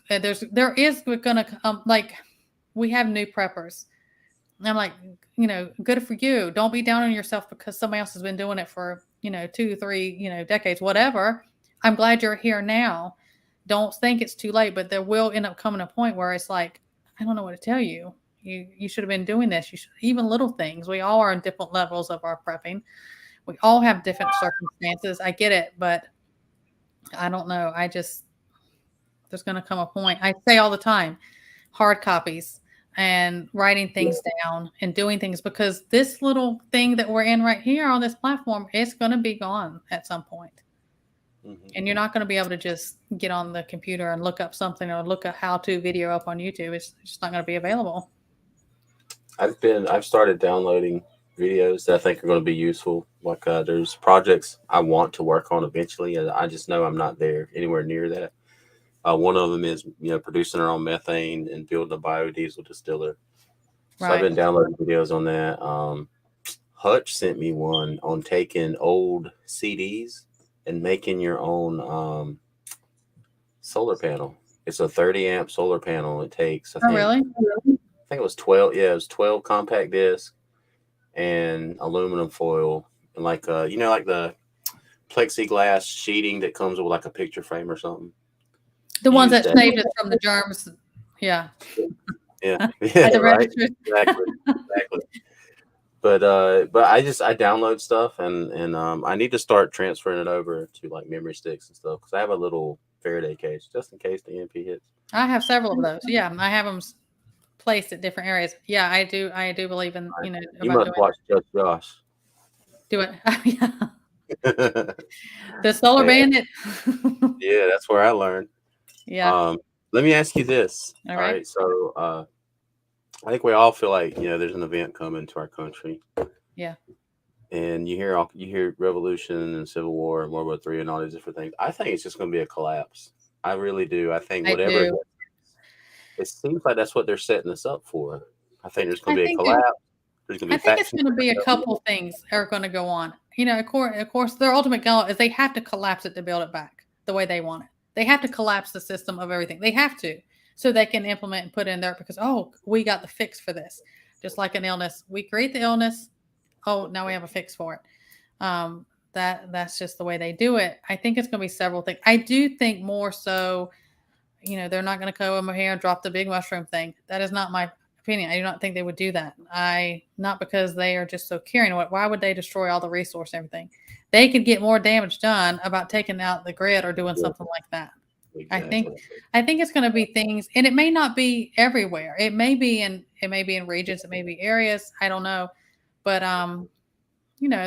there is going to come. Like we have new preppers. And I'm like, good for you. Don't be down on yourself because somebody else has been doing it for 2, 3 decades, whatever. I'm glad you're here now. Don't think it's too late, but there will end up coming a point where it's like, I don't know what to tell you. You should have been doing this. Even little things. We all are in different levels of our prepping. We all have different circumstances. I get it, but I don't know. There's going to come a point. I say all the time, hard copies and writing things down and doing things, because this little thing that we're in right here on this platform is going to be gone at some point. Mm-hmm. And you're not going to be able to just get on the computer and look up something or look a how-to video up on YouTube. It's just not going to be available. I've started downloading videos that I think are going to be useful. Like there's projects I want to work on eventually. I just know I'm not there anywhere near that. One of them is, producing our own methane and building a biodiesel distiller. So I've been downloading videos on that. Hutch sent me one on taking old CDs and making your own solar panel. It's a 30 amp solar panel. It takes, I think it was 12. Yeah, it was 12 compact discs and aluminum foil and like like the plexiglass sheeting that comes with like a picture frame or something. The ones that saved us from the germs. Yeah. Yeah. Right. Exactly. But I download stuff and I need to start transferring it over to like memory sticks and stuff because I have a little Faraday cage just in case the EMP hits. I have several of those. Yeah, I have them placed at different areas. Yeah, I do believe in You must watch Just Josh. Do it. Yeah. The Solar Bandit. Yeah, that's where I learned. Yeah. Let me ask you this. All right. So I think we all feel like there's an event coming to our country. Yeah. and you hear revolution and civil war and World War III and all these different things. I think it's just going to be a collapse. I really do. I think I whatever do. it seems like that's what they're setting us up for. I think there's going I to be a think collapse. There's going to I be think it's factions. going to be a couple things are going to go on. Of course, their ultimate goal is they have to collapse it to build it back the way they want it. They have to collapse the system of everything. They have to, so they can implement and put in there because we got the fix for this. Just like an illness, we create the illness. Oh, now we have a fix for it. That's just the way they do it. I think it's going to be several things. I do think more so. They're not going to come over here and drop the big mushroom thing. That is not my opinion. I do not think they would do that. Not because they are just so caring. Why would they destroy all the resource and everything? They could get more damage done about taking out the grid or doing something like that. Exactly. I think it's going to be things, and it may not be everywhere. It may be in regions, it may be areas. I don't know, but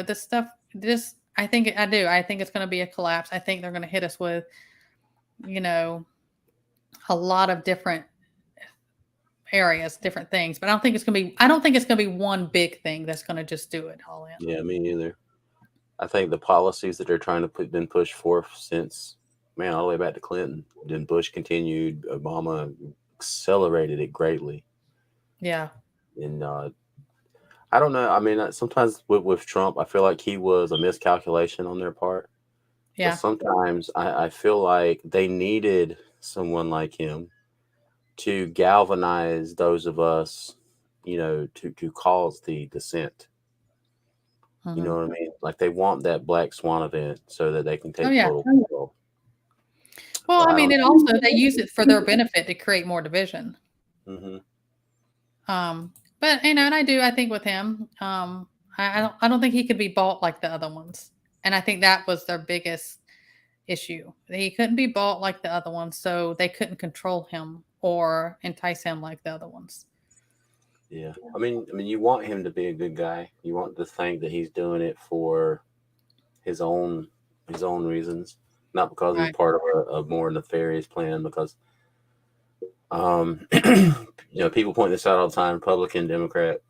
this stuff. I think it's going to be a collapse. I think they're going to hit us with, a lot of different areas, different things, but I don't think it's going to be one big thing that's going to just do it all in. Yeah, me neither. I think the policies that they're trying to been pushed forth since, all the way back to Clinton, then Bush continued, Obama accelerated it greatly. Yeah. And I don't know. Sometimes with Trump, I feel like he was a miscalculation on their part. Yeah. But sometimes I feel like they needed someone like him to galvanize those of us, to cause the dissent. Mm-hmm. You know what I mean? Like they want that black swan event so that they can take total control. Well, it also they use it for their benefit to create more division. Mm-hmm. But and I think with him, I don't think he could be bought like the other ones, and I think that was their biggest issue. He couldn't be bought like the other ones, so they couldn't control him or entice him like the other ones. Yeah. You want him to be a good guy. You want to think that he's doing it for his own reasons, not because he's part of a more nefarious plan. Because, people point this out all the time: Republican, Democrat,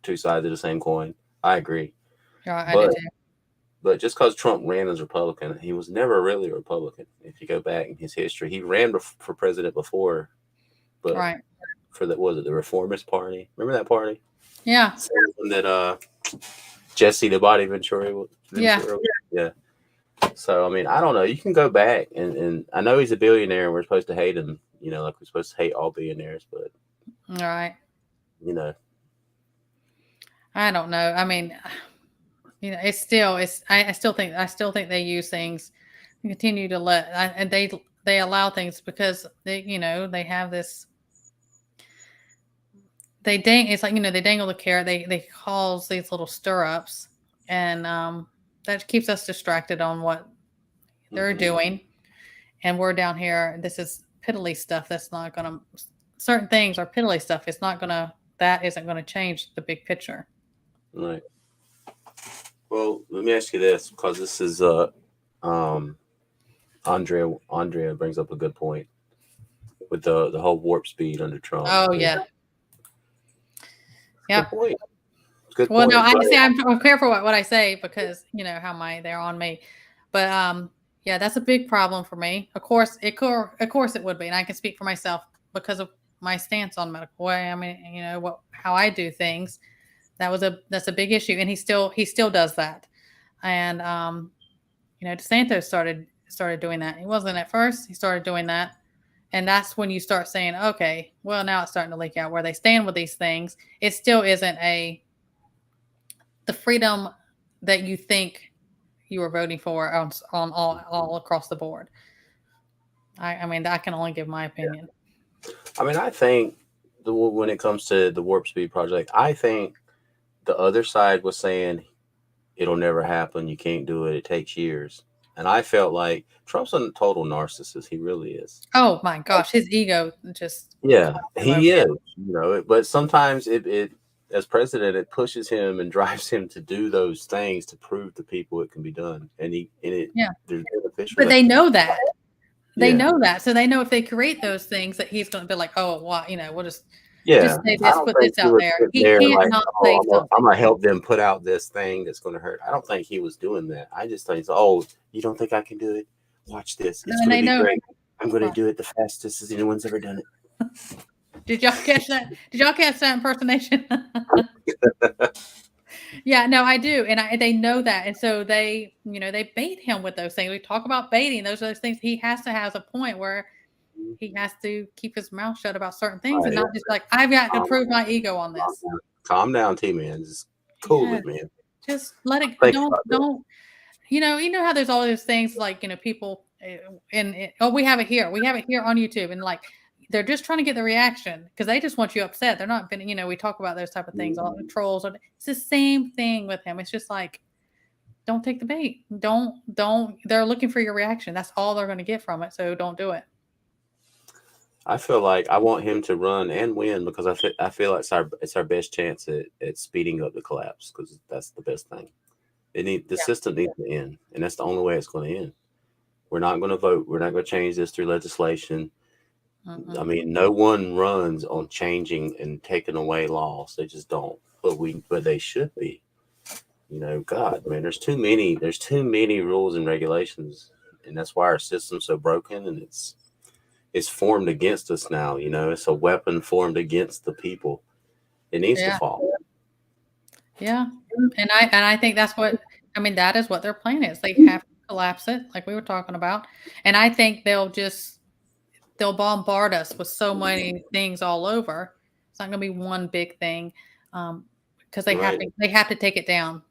two sides of the same coin. I agree. I do too. But just because Trump ran as Republican, he was never really a Republican. If you go back in his history, he ran for president before, but for the Reformist Party. Remember that party? Yeah. That Jesse the Body Ventura. Yeah. So I don't know. You can go back and I know he's a billionaire and we're supposed to hate him. Like we're supposed to hate all billionaires, but all right. I don't know. I still think they use things and continue to and they allow things because they have this. It's like, they dangle the carrot. They cause these little stirrups, and that keeps us distracted on what they're doing. And we're down here. This is piddly stuff. That's not going to. Certain things are piddly stuff. That isn't going to change the big picture. Right. Well, let me ask you this, because this is Andrea brings up a good point with the whole warp speed under Trump. Oh yeah. Yeah. Good point. Well, no, I'm careful what I say because how they're on me, but that's a big problem for me. Of course it would be, and I can speak for myself because of my stance on medical way. How I do things. That's a big issue, and he still does that. And DeSantis started doing that. He wasn't at first. He started doing that, and that's when you start saying, okay, well now it's starting to leak out where they stand with these things. It still isn't the freedom that you think you were voting for on all across the board. I can only give my opinion. I think when it comes to the Warp Speed project, I think the other side was saying it'll never happen. You can't do it. It takes years. And I felt like Trump's a total narcissist. He really is. Oh my gosh. His ego just. Yeah, he is, but sometimes it as president, it pushes him and drives him to do those things to prove to people it can be done. There's beneficial. But they know that. They know that. So they know if they create those things that he's going to be like, oh, well, we'll just Yeah, just say I this, don't put think this he out was there. sitting He there can't like, not "Oh, say something. I'm gonna help them put out this thing that's gonna hurt." I don't think he was doing that. I just think, "Oh, you don't think I can do it? Watch this. It's And gonna they be know. great. I'm gonna Right. do it the fastest as anyone's ever done Did y'all catch that? Did y'all catch that impersonation? it." Yeah, no, I do, and they know that, and so they bait him with those things. We talk about baiting; those things. He has to have a point where he has to keep his mouth shut about certain things, and Right. not just like I've got to Calm, prove my ego on calm this. down. Calm down, T-Man. Just cool Yeah, it, man. just let it. Think Don't about that. don't. You know how there's all those things like people oh we have it here, on YouTube, and like they're just trying to get the reaction because they just want you upset. They're not been we talk about those type of things, all the trolls. It's the same thing with him. It's just like don't take the bait. Don't. They're looking for your reaction. That's all they're going to get from it. So don't do it. I feel like I want him to run and win because I feel like it's our best chance at speeding up the collapse because that's the best thing. The Yeah. system needs to end, and that's the only way it's going to end. We're not going to vote. We're not going to change this through legislation. I Mm-mm. mean, no one runs on changing and taking away laws. They just don't. But they should be. God, man, there's too many rules and regulations, and that's why our system's so broken, and it's formed against us now. It's a weapon formed against the people. It needs to Yeah. fall. Yeah. And I think that's what that is what their plan is. They have to collapse it, like we were talking about. And I think they'll bombard us with so many things all over. It's not going to be one big thing, because Right. they have to take it down.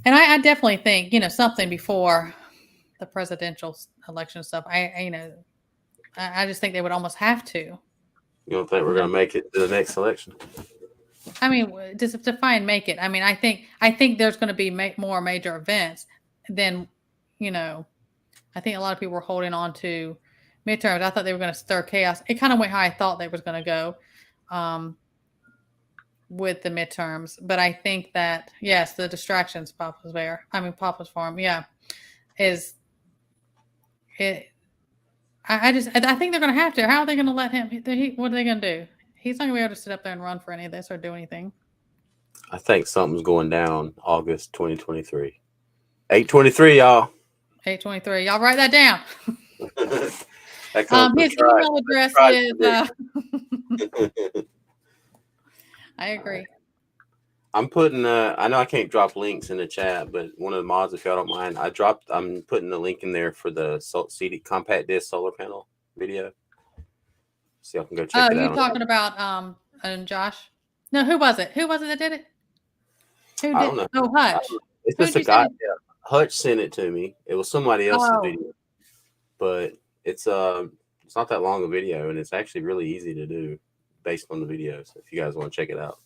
And I definitely think something before the presidential election stuff. I just think they would almost have to. You don't think we're going to make it to the next election? I mean, just to find make it. I think there's going to be more major events than I think a lot of people were holding on to midterms. I thought they were going to stir chaos. It kind of went how I thought they was going to go with the midterms, but I think that yes, the distractions Papa's Farm, yeah, is it. I think they're going to have to. How are they going to let him? What are they going to do? He's not going to be able to sit up there and run for any of this or do anything. I think something's going down August 2023. 8/23, y'all. 8/23. Y'all write that down. That comes His email address is. I agree. I'm putting. I know I can't drop links in the chat, but one of the mods, if y'all don't mind, I'm putting the link in there for the CD compact disc solar panel video. So y'all can go check it out. Oh, you talking about and Josh? No, who was it? Who was it that did it? Who I did? don't know. Oh, Hutch. It's Who'd just a you guy. send it? Yeah. Hutch sent it to me. It was somebody else's Oh, video, but it's not that long a video, and it's actually really easy to do based on the video. So if you guys want to check it out.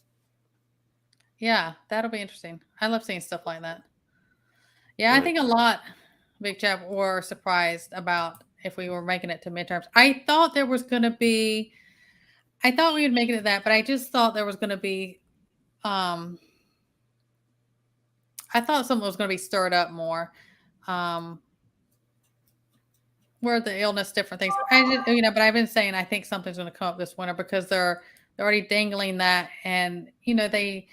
yeah, that'll be interesting. I love seeing stuff like that. Yeah, I Right. think a lot, Big Chap, were surprised about if we were making it to midterms. I thought there was going to be, I thought we would make it to that, but I just thought there was going to be, I thought something was going to be stirred up more. Where the illness, different things. But I've been saying I think something's going to come up this winter because they're already dangling that, and they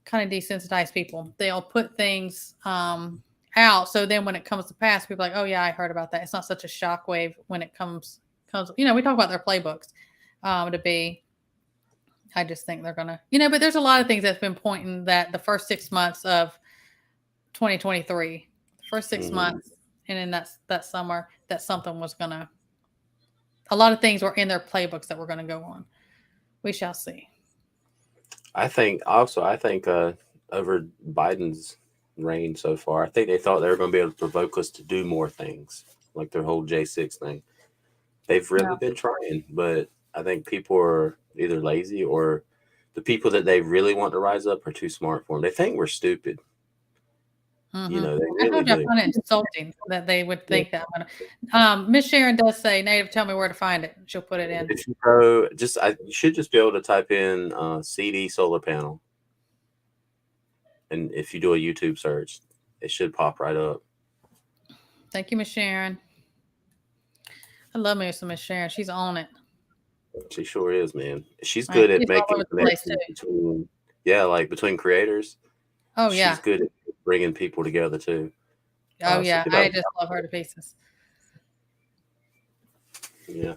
kind of desensitize people. They'll put things out, so then when it comes to pass, people are like, oh yeah, I heard about that. It's not such a shockwave when it comes. We talk about their playbooks to be. I just think they're gonna, but there's a lot of things that's been pointing that the first 6 months of 2023, the first 6 months, and in that summer, that something was gonna. A lot of things were in their playbooks that were going to go on. We shall see. I think over Biden's reign so far, I think they thought they were going to be able to provoke us to do more things, like their whole J6 thing. They've really been trying, but I think people are either lazy or the people that they really want to rise up are too smart for them. They think we're stupid. Mm-hmm. They I really do. I find it insulting that they would think that. Miss Sharon does say, "Native, tell me where to find it." She'll put it in. If you go, you should just be able to type in CD solar panel, and if you do a YouTube search, it should pop right up. Thank you, Miss Sharon. I love me some Miss Sharon. She's on it. She sure is, man. She's Right. good at She's all making over the place connections too. between, yeah, like between creators. Oh She's yeah. good at bringing people together too. Oh So yeah. keep I up. just love her to pieces. Yeah,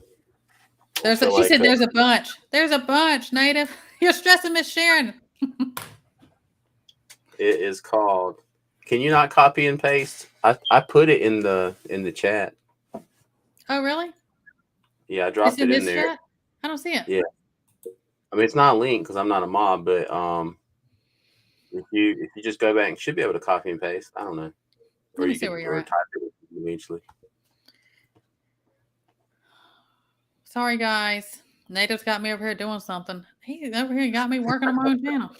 I feel She like said there's a bunch. There's a bunch, Native. You're stressing Miss Sharon. it is called. Can you not copy and paste? I put it in the chat. Oh really? Yeah, I It's dropped in it in this there. chat? I don't see it. Yeah, I mean it's not a link because I'm not a mob, but if you just go back, you should be able to copy and paste. I don't know, or Let me you see could where you're or at. type it eventually. Sorry guys. Native's got me over here doing something. He's over here got me working on my own channel.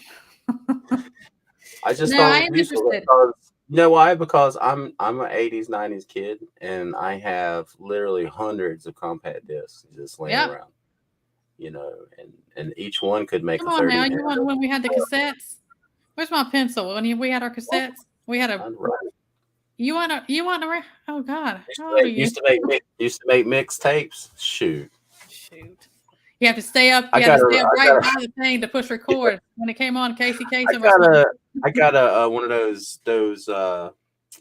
I just No, I thought it am was useful interested. because you know why? Because I'm an '80s '90s kid, and I have literally hundreds of compact discs just laying Yep. around. And each one could make Come a on now. 30 You want when we had the cassettes? Where's my pencil? When we had our cassettes, we had a. You want to? Oh God, how old are you? Used to make mixtapes. Shoot. You have to stay up. You have to stay up right by the thing to push record when it came on. Casey Kasem. I got a one of those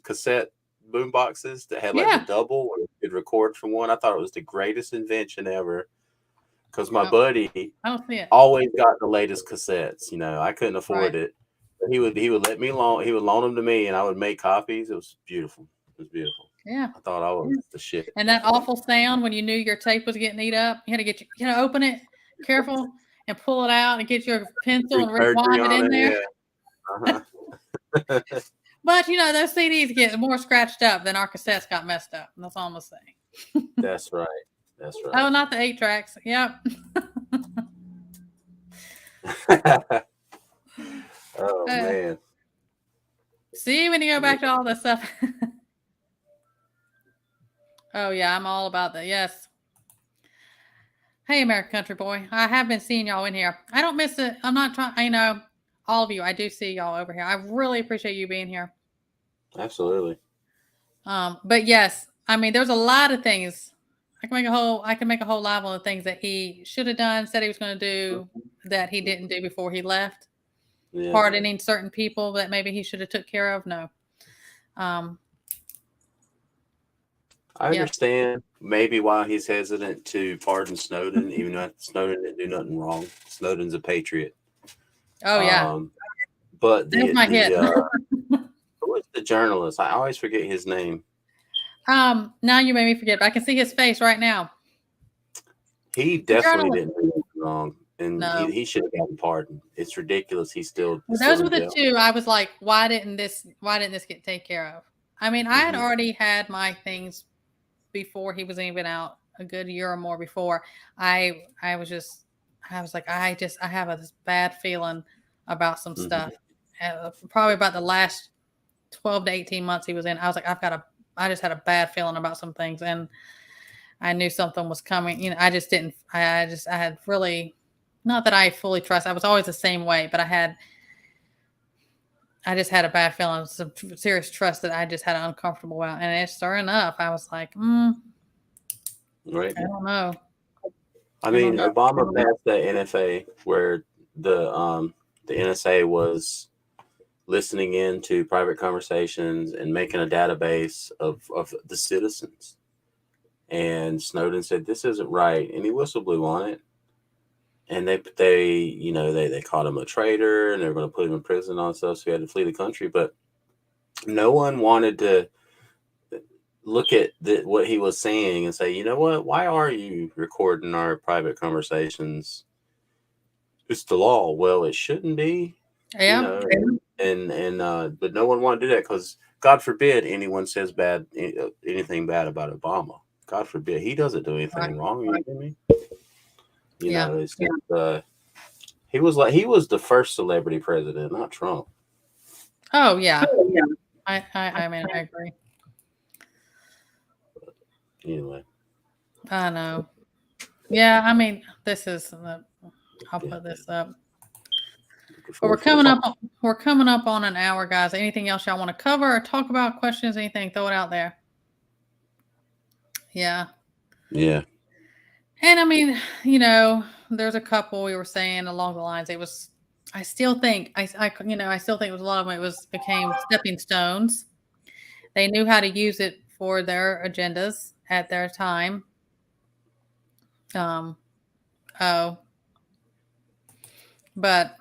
cassette boom boxes that had like the double where you could record from one. I thought it was the greatest invention ever. Because my buddy always got the latest cassettes. You know, I couldn't afford it. But he would let me loan. He would loan them to me, and I would make copies. It was beautiful. It was beautiful. Yeah, I thought I was the shit. And that awful sound when you knew your tape was getting eat up. You had to open it careful and pull it out and get your pencil and rewind it in there. Yeah. Uh-huh. But those CDs get more scratched up than our cassettes got messed up. And that's all I'm saying. That's right. That's right. Oh, not the 8 tracks. Yep. Oh man. See, when you go back to all this stuff. Oh yeah, I'm all about that. Yes. Hey, American Country Boy. I have been seeing y'all in here. I don't miss it. I'm not trying. All of you. I do see y'all over here. I really appreciate you being here. Absolutely. But yes, I mean, there's a lot of things. I can make a whole live on the things that he should have done, said he was going to do, that he didn't do before he left. Yeah. Pardoning certain people that maybe he should have took care of. No. I understand maybe why he's hesitant to pardon Snowden, even though Snowden didn't do nothing wrong. Snowden's a patriot. Oh yeah. But who was the journalist? I always forget his name. Now you made me forget, but I can see his face right now. He definitely didn't do anything wrong. And he should have gotten pardoned. It's ridiculous. He's still. Those were the two. I was like, why didn't this get taken care of? I mean, I had already had my things before he was even out, a good year or more before. I was like, I have this bad feeling about some stuff. Probably about the last 12 to 18 months he was in. I was like, I just had a bad feeling about some things, and I knew something was coming. I had really, not that I fully trust. I was always the same way, but I just had a bad feeling, some serious trust that I just had an uncomfortable about. And sure enough, I was like, right. I don't know. I mean, Obama passed the NFA where the NSA was listening into private conversations and making a database of the citizens. And Snowden said, this isn't right. And he whistle blew on it. And they called him a traitor, and they were going to put him in prison and stuff. So he had to flee the country. But no one wanted to look at what he was saying and say, you know what? Why are you recording our private conversations? It's the law. Well, it shouldn't be. Yeah. But no one wanted to do that because God forbid anyone says anything bad about Obama. God forbid. He doesn't do anything wrong. You hear me? You know, it's just, he was the first celebrity president, not Trump. Oh yeah. I mean, I agree. But anyway. I know. Yeah, I mean, this is. I'll put this up. But we're coming up on an hour, guys. Anything else y'all want to cover or talk about? Questions? Anything? Throw it out there. Yeah. Yeah. And I mean, there's a couple we were saying along the lines. It was, I still think, I still think it was a lot of them. Became stepping stones. They knew how to use it for their agendas at their time. Um, oh, but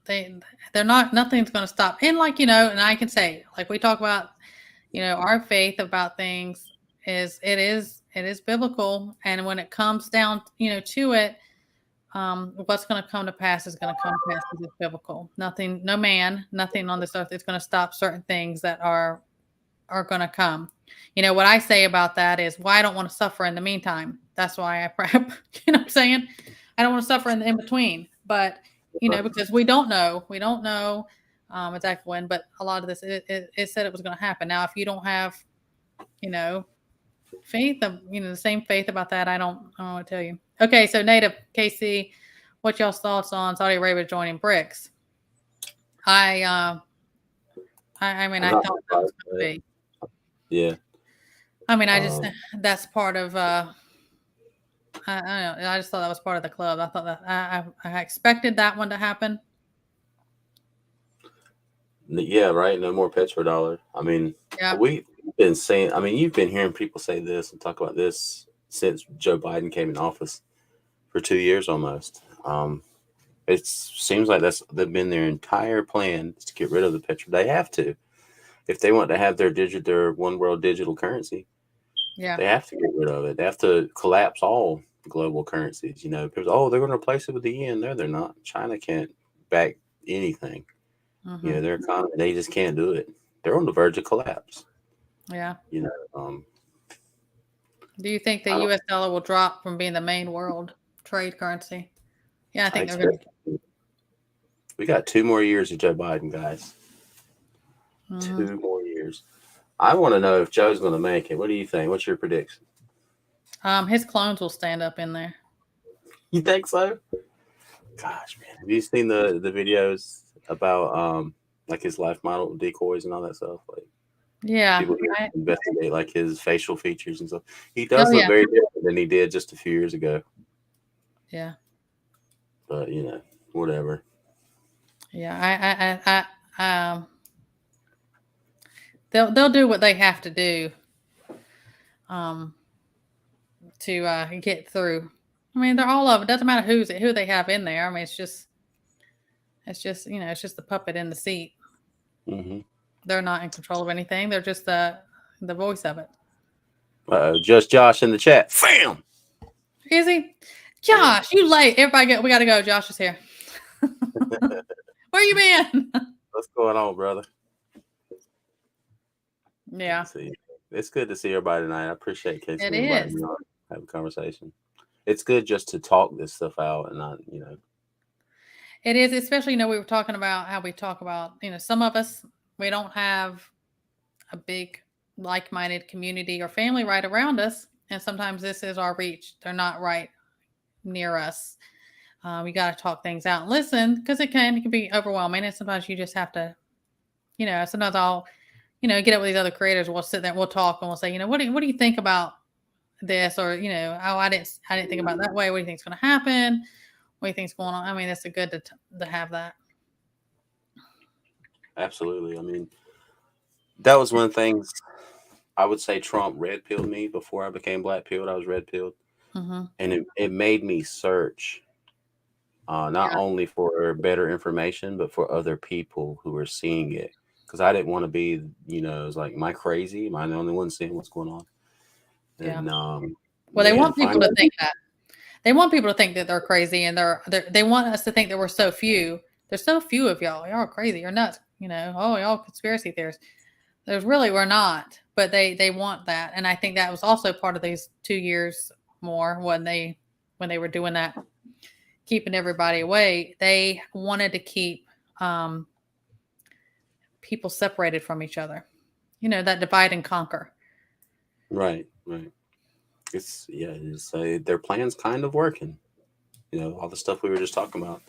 they're not. Nothing's going to stop. And and I can say, like we talk about, our faith about things is biblical, and when it comes down, to it, what's going to come to pass is going to come to pass because it's biblical. Nothing, no man, nothing on this earth is going to stop certain things that are going to come. What I say about that is why I don't want to suffer in the meantime. That's why I prep. You know what I'm saying? I don't want to suffer in between, but because we don't know exactly when, but a lot of this, it said it was going to happen. Now, if you don't have, faith, the same faith about that, I don't know what to tell you. Okay. So Native KC, what y'all's thoughts on Saudi Arabia joining BRICS? I mean, I thought that was going to be. Yeah. I mean, that's part of, I don't know. I just thought that was part of the club. I thought that I expected that one to happen. Yeah, right. No more petrodollar. I mean, we've been saying, you've been hearing people say this and talk about this since Joe Biden came in office for 2 years almost. It seems like they've been their entire plan to get rid of the petro. They have to, if they want to have their one world digital currency. Yeah, they have to get rid of it. They have to collapse all global currencies. People, they're going to replace it with the yen. No, they're not. China can't back anything. Mm-hmm. Their economy, they just can't do it. They're on the verge of collapse. Yeah. Do you think the U.S. dollar will drop from being the main world trade currency? Yeah, I think they're going to. We got 2 more years of Joe Biden, guys. Mm-hmm. 2 more years. I want to know if Joe's going to make it. What do you think? What's your prediction? His clones will stand up in there. You think so? Gosh, man. Have you seen the videos about like his life model decoys and all that stuff? Like, yeah, people investigate like his facial features and stuff. He does look very different than he did just a few years ago. Yeah. But whatever. Yeah, they'll do what they have to do to get through. I mean, they're all of it. Doesn't matter who they have in there. I mean, it's just it's just the puppet in the seat. Mm-hmm. They're not in control of anything. They're just the voice of it. Just Josh in the chat. Bam! Is he? Josh, you late. Everybody, we got to go. Josh is here. Where you been? What's going on, brother? Yeah. It's good to see everybody tonight. I appreciate Casey inviting me on, have a conversation. It's good just to talk this stuff out and not, It is, especially, we were talking about how we talk about, some of us, we don't have a big like-minded community or family right around us. And sometimes this is our reach. They're not right near us. We got to talk things out and listen, because it can be overwhelming. And sometimes you just have to, sometimes I'll, get up with these other creators. We'll sit there, we'll talk, and we'll say, what do you think about this? Or, I didn't think about that way. What do you think is going to happen? What do you think's going on? I mean, it's good to have that. Absolutely. I mean, that was one of the things I would say Trump red pilled me before I became black pilled. I was red pilled. Mm-hmm. And it made me search not only for better information, but for other people who were seeing it. Because I didn't want to be, it was like, am I crazy? Am I the only one seeing what's going on? And, well, they want people to think that. They want people to think that they're crazy, and they want us to think that we're so few. There's so few of y'all. Y'all are crazy. You're nuts. Y'all conspiracy theorists. We're not. But they want that. And I think that was also part of these 2 years more when they were doing that, keeping everybody away. They wanted to keep people separated from each other. That divide and conquer. Right. It's their plan's kind of working. All the stuff we were just talking about.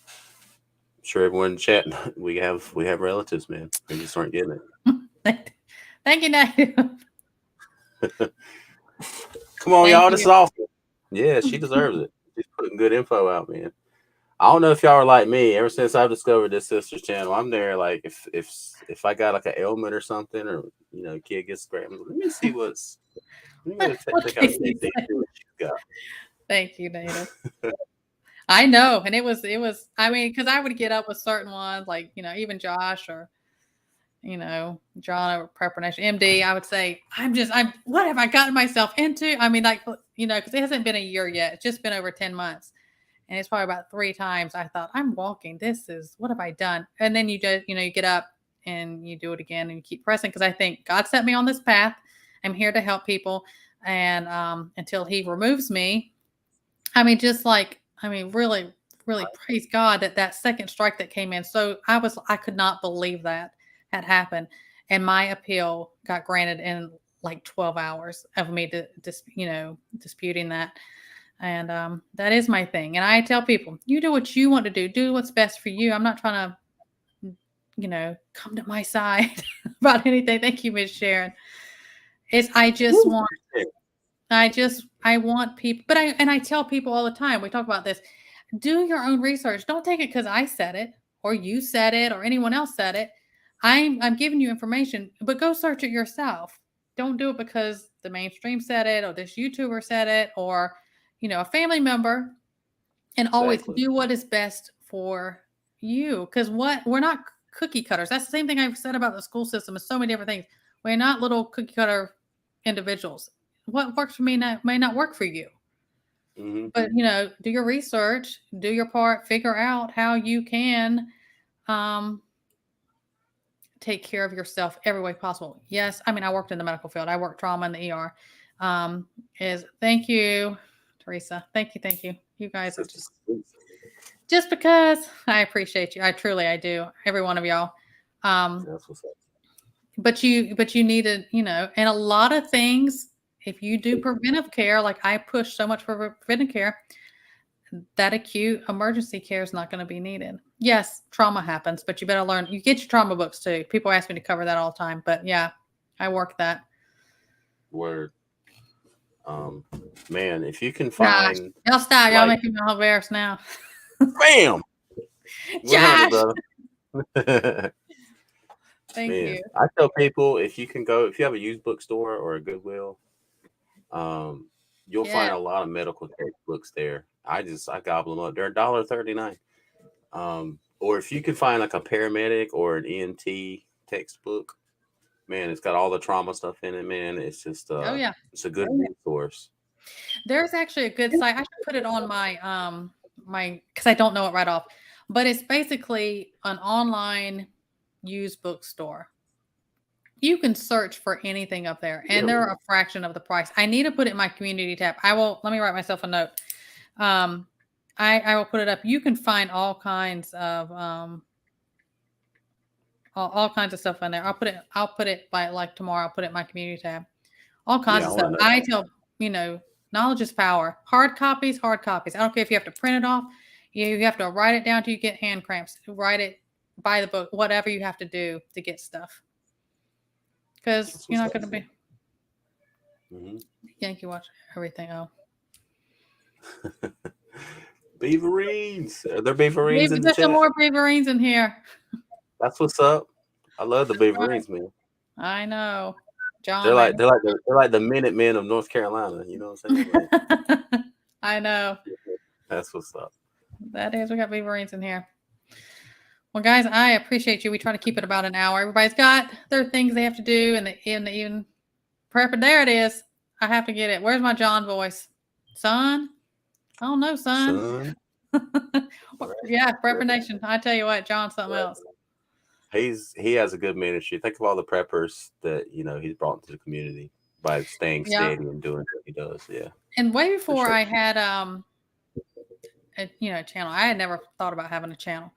I'm sure everyone in chat, we have relatives, man. They just aren't getting it. Thank you, Nate. Come on, y'all. This is awesome. Yeah, she deserves it. She's putting good info out, man. I don't know if y'all are like me. Ever since I've discovered this sister's channel, I'm there. Like if I got like an ailment or something, or kid gets scrambled, let me see what's. Let me go What check out Casey see said. what she's got. Thank you, Native. I know, and it was. I mean, because I would get up with certain ones, like even Josh or John over Prepper Nation MD. I would say, what have I gotten myself into? I mean, like because it hasn't been a year yet. It's just been over 10 months. And it's probably about 3 times I thought, I'm walking. What have I done? And then you just, you get up and you do it again and you keep pressing because I think God set me on this path. I'm here to help people. And until he removes me, really, really praise God that second strike that came in. So I could not believe that had happened. And my appeal got granted in like 12 hours of me disputing that. And that is my thing. And I tell people, you do what you want to do. Do what's best for you. I'm not trying to, come to my side about anything. Thank you, Miss Sharon. I want people, but I tell people all the time, we talk about this, do your own research. Don't take it because I said it or you said it or anyone else said it. I'm giving you information, but go search it yourself. Don't do it because the mainstream said it or this YouTuber said it or a family member, and always Exactly. do what is best for you. Because we're not cookie cutters. That's the same thing I've said about the school system and so many different things. We're not little cookie cutter individuals. What works for me may not work for you. Mm-hmm. But do your research, do your part, figure out how you can take care of yourself every way possible. Yes, I mean I worked in the medical field. I worked trauma in the ER. Thank you, Teresa. Thank you. You guys are just because I appreciate you. I do. Every one of y'all. That's what's up. But you need to, and a lot of things, if you do preventive care, like I push so much for preventive care, that acute emergency care is not going to be needed. Yes, trauma happens, but you better learn. You get your trauma books too. People ask me to cover that all the time, but yeah, I work that. Word. Man, if you can find, y'all stop. Y'all making me all embarrassed now. Bam. Josh. Thank you. I tell people if you have a used bookstore or a Goodwill, you'll find a lot of medical textbooks there. I gobble them up. They're $1.39. Or if you can find like a paramedic or an EMT textbook, man, it's got all the trauma stuff in it, man. It's just it's a good resource. There's actually a good site. I should put it on my because I don't know it right off, but it's basically an online used bookstore. You can search for anything up there, and they're a fraction of the price. I need to put it in my community tab. Let me write myself a note. I will put it up. You can find all kinds of all kinds of stuff in there. I'll put it by like tomorrow. I'll put it in my community tab. All kinds of stuff. I tell knowledge is power. Hard copies. I don't care if you have to print it off. You have to write it down till you get hand cramps. Write it, buy the book, whatever you have to do to get stuff. Because you're not going to be. Mm-hmm. Yankee watch everything. Oh. Beaverines. Are there Beaverines in the chat? There's some more Beaverines in here. That's what's up. I love the Beaverines, man. I know. John. They're like the Minutemen of North Carolina. You know what I'm saying? Like, I know. That's what's up. That is. We got Beaverines in here. Well, guys, I appreciate you. We try to keep it about an hour. Everybody's got their things they have to do, and the even prep. There it is. I have to get it. Where's my John voice, son? I don't know, son. Yeah, Prepper Nation. I tell you what, John's something else. He has a good ministry. Think of all the preppers that he's brought into the community by staying steady and doing what he does. Yeah. And way before I had a channel, I had never thought about having a channel.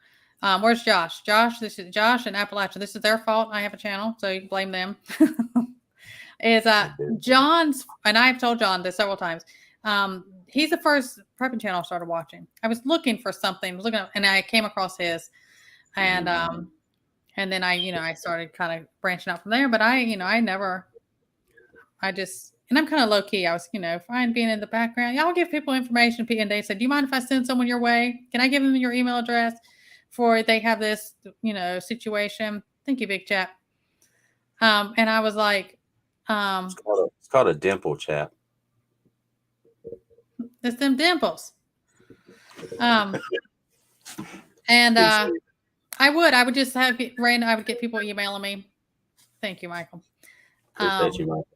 Where's Josh? This is Josh and Appalachia. This is their fault. I have a channel, so you can blame them. Is John's, and I've told John this several times. He's the first prepping channel I started watching. I was looking for something, and I came across his, and then I started kind of branching out from there. But I and I'm kind of low key. I was, fine being in the background. Y'all give people information. And they said, do you mind if I send someone your way? Can I give them your email address for they have this, situation? Thank you, big chap. And I was like, It's called a dimple chat. it's them dimples. And I would just have I would get people emailing me. Thank you, Michael. Appreciate you, Michael.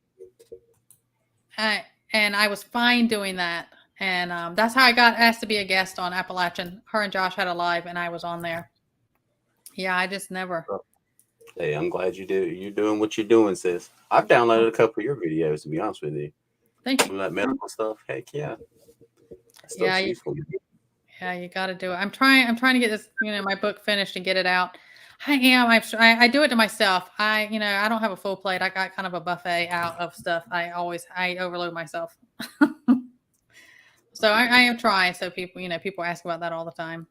I was fine doing that. And that's how I got asked to be a guest on Appalachian. Her and Josh had a live and I was on there. Yeah, I just never. Hey, I'm glad you do. You're doing what you're doing, sis. I've downloaded a couple of your videos, to be honest with you. Thank you. Some of that medical stuff. Heck yeah. Yeah, you got to do it. I'm trying to get this, my book finished and get it out. I do it to myself. I don't have a full plate. I got kind of a buffet out of stuff. I overload myself. So I am trying. So people ask about that all the time.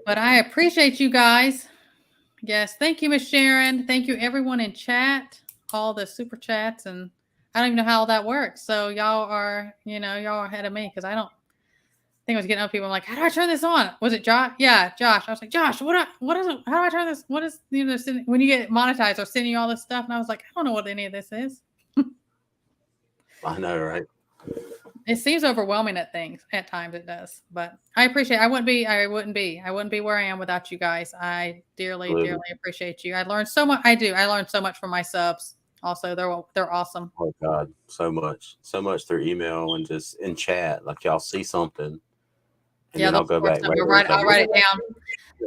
But I appreciate you guys. Yes. Thank you, Miss Sharon. Thank you everyone in chat, all the super chats. And I don't even know how that works. So y'all are ahead of me because I think I was getting up people. I'm like, how do I turn this on? Was it Josh? Yeah, Josh. I was like, Josh, what is it? How do I turn this? What is, when you get monetized or sending you all this stuff? And I was like, I don't know what any of this is. I know, right? It seems overwhelming at times it does, but I appreciate, I wouldn't be where I am without you guys. I dearly appreciate you. I learned so much. I learned so much from my subs. Also, they're awesome. Oh God, so much through email and just in chat. Like y'all see something, and then I'll go back. I'll write it down.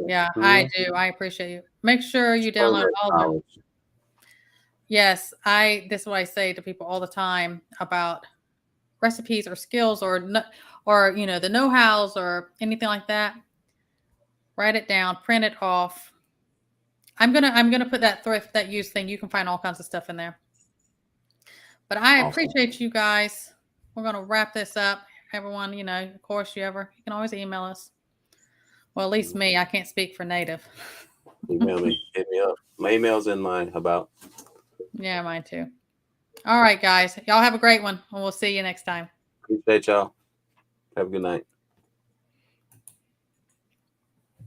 Yeah, I do. I appreciate you. Make sure you download all of them. Yes, this is what I say to people all the time about recipes or skills or the know-hows or anything like that. Write it down, print it off. I'm gonna put that thrift, that use thing. You can find all kinds of stuff in there. But I appreciate you guys. We're gonna wrap this up. Everyone, of course, you can always email us. Well, at least me. I can't speak for native. Email me. Hit me up. My email's in my about. Yeah, mine too. All right, guys. Y'all have a great one, and we'll see you next time. Appreciate y'all. Have a good night.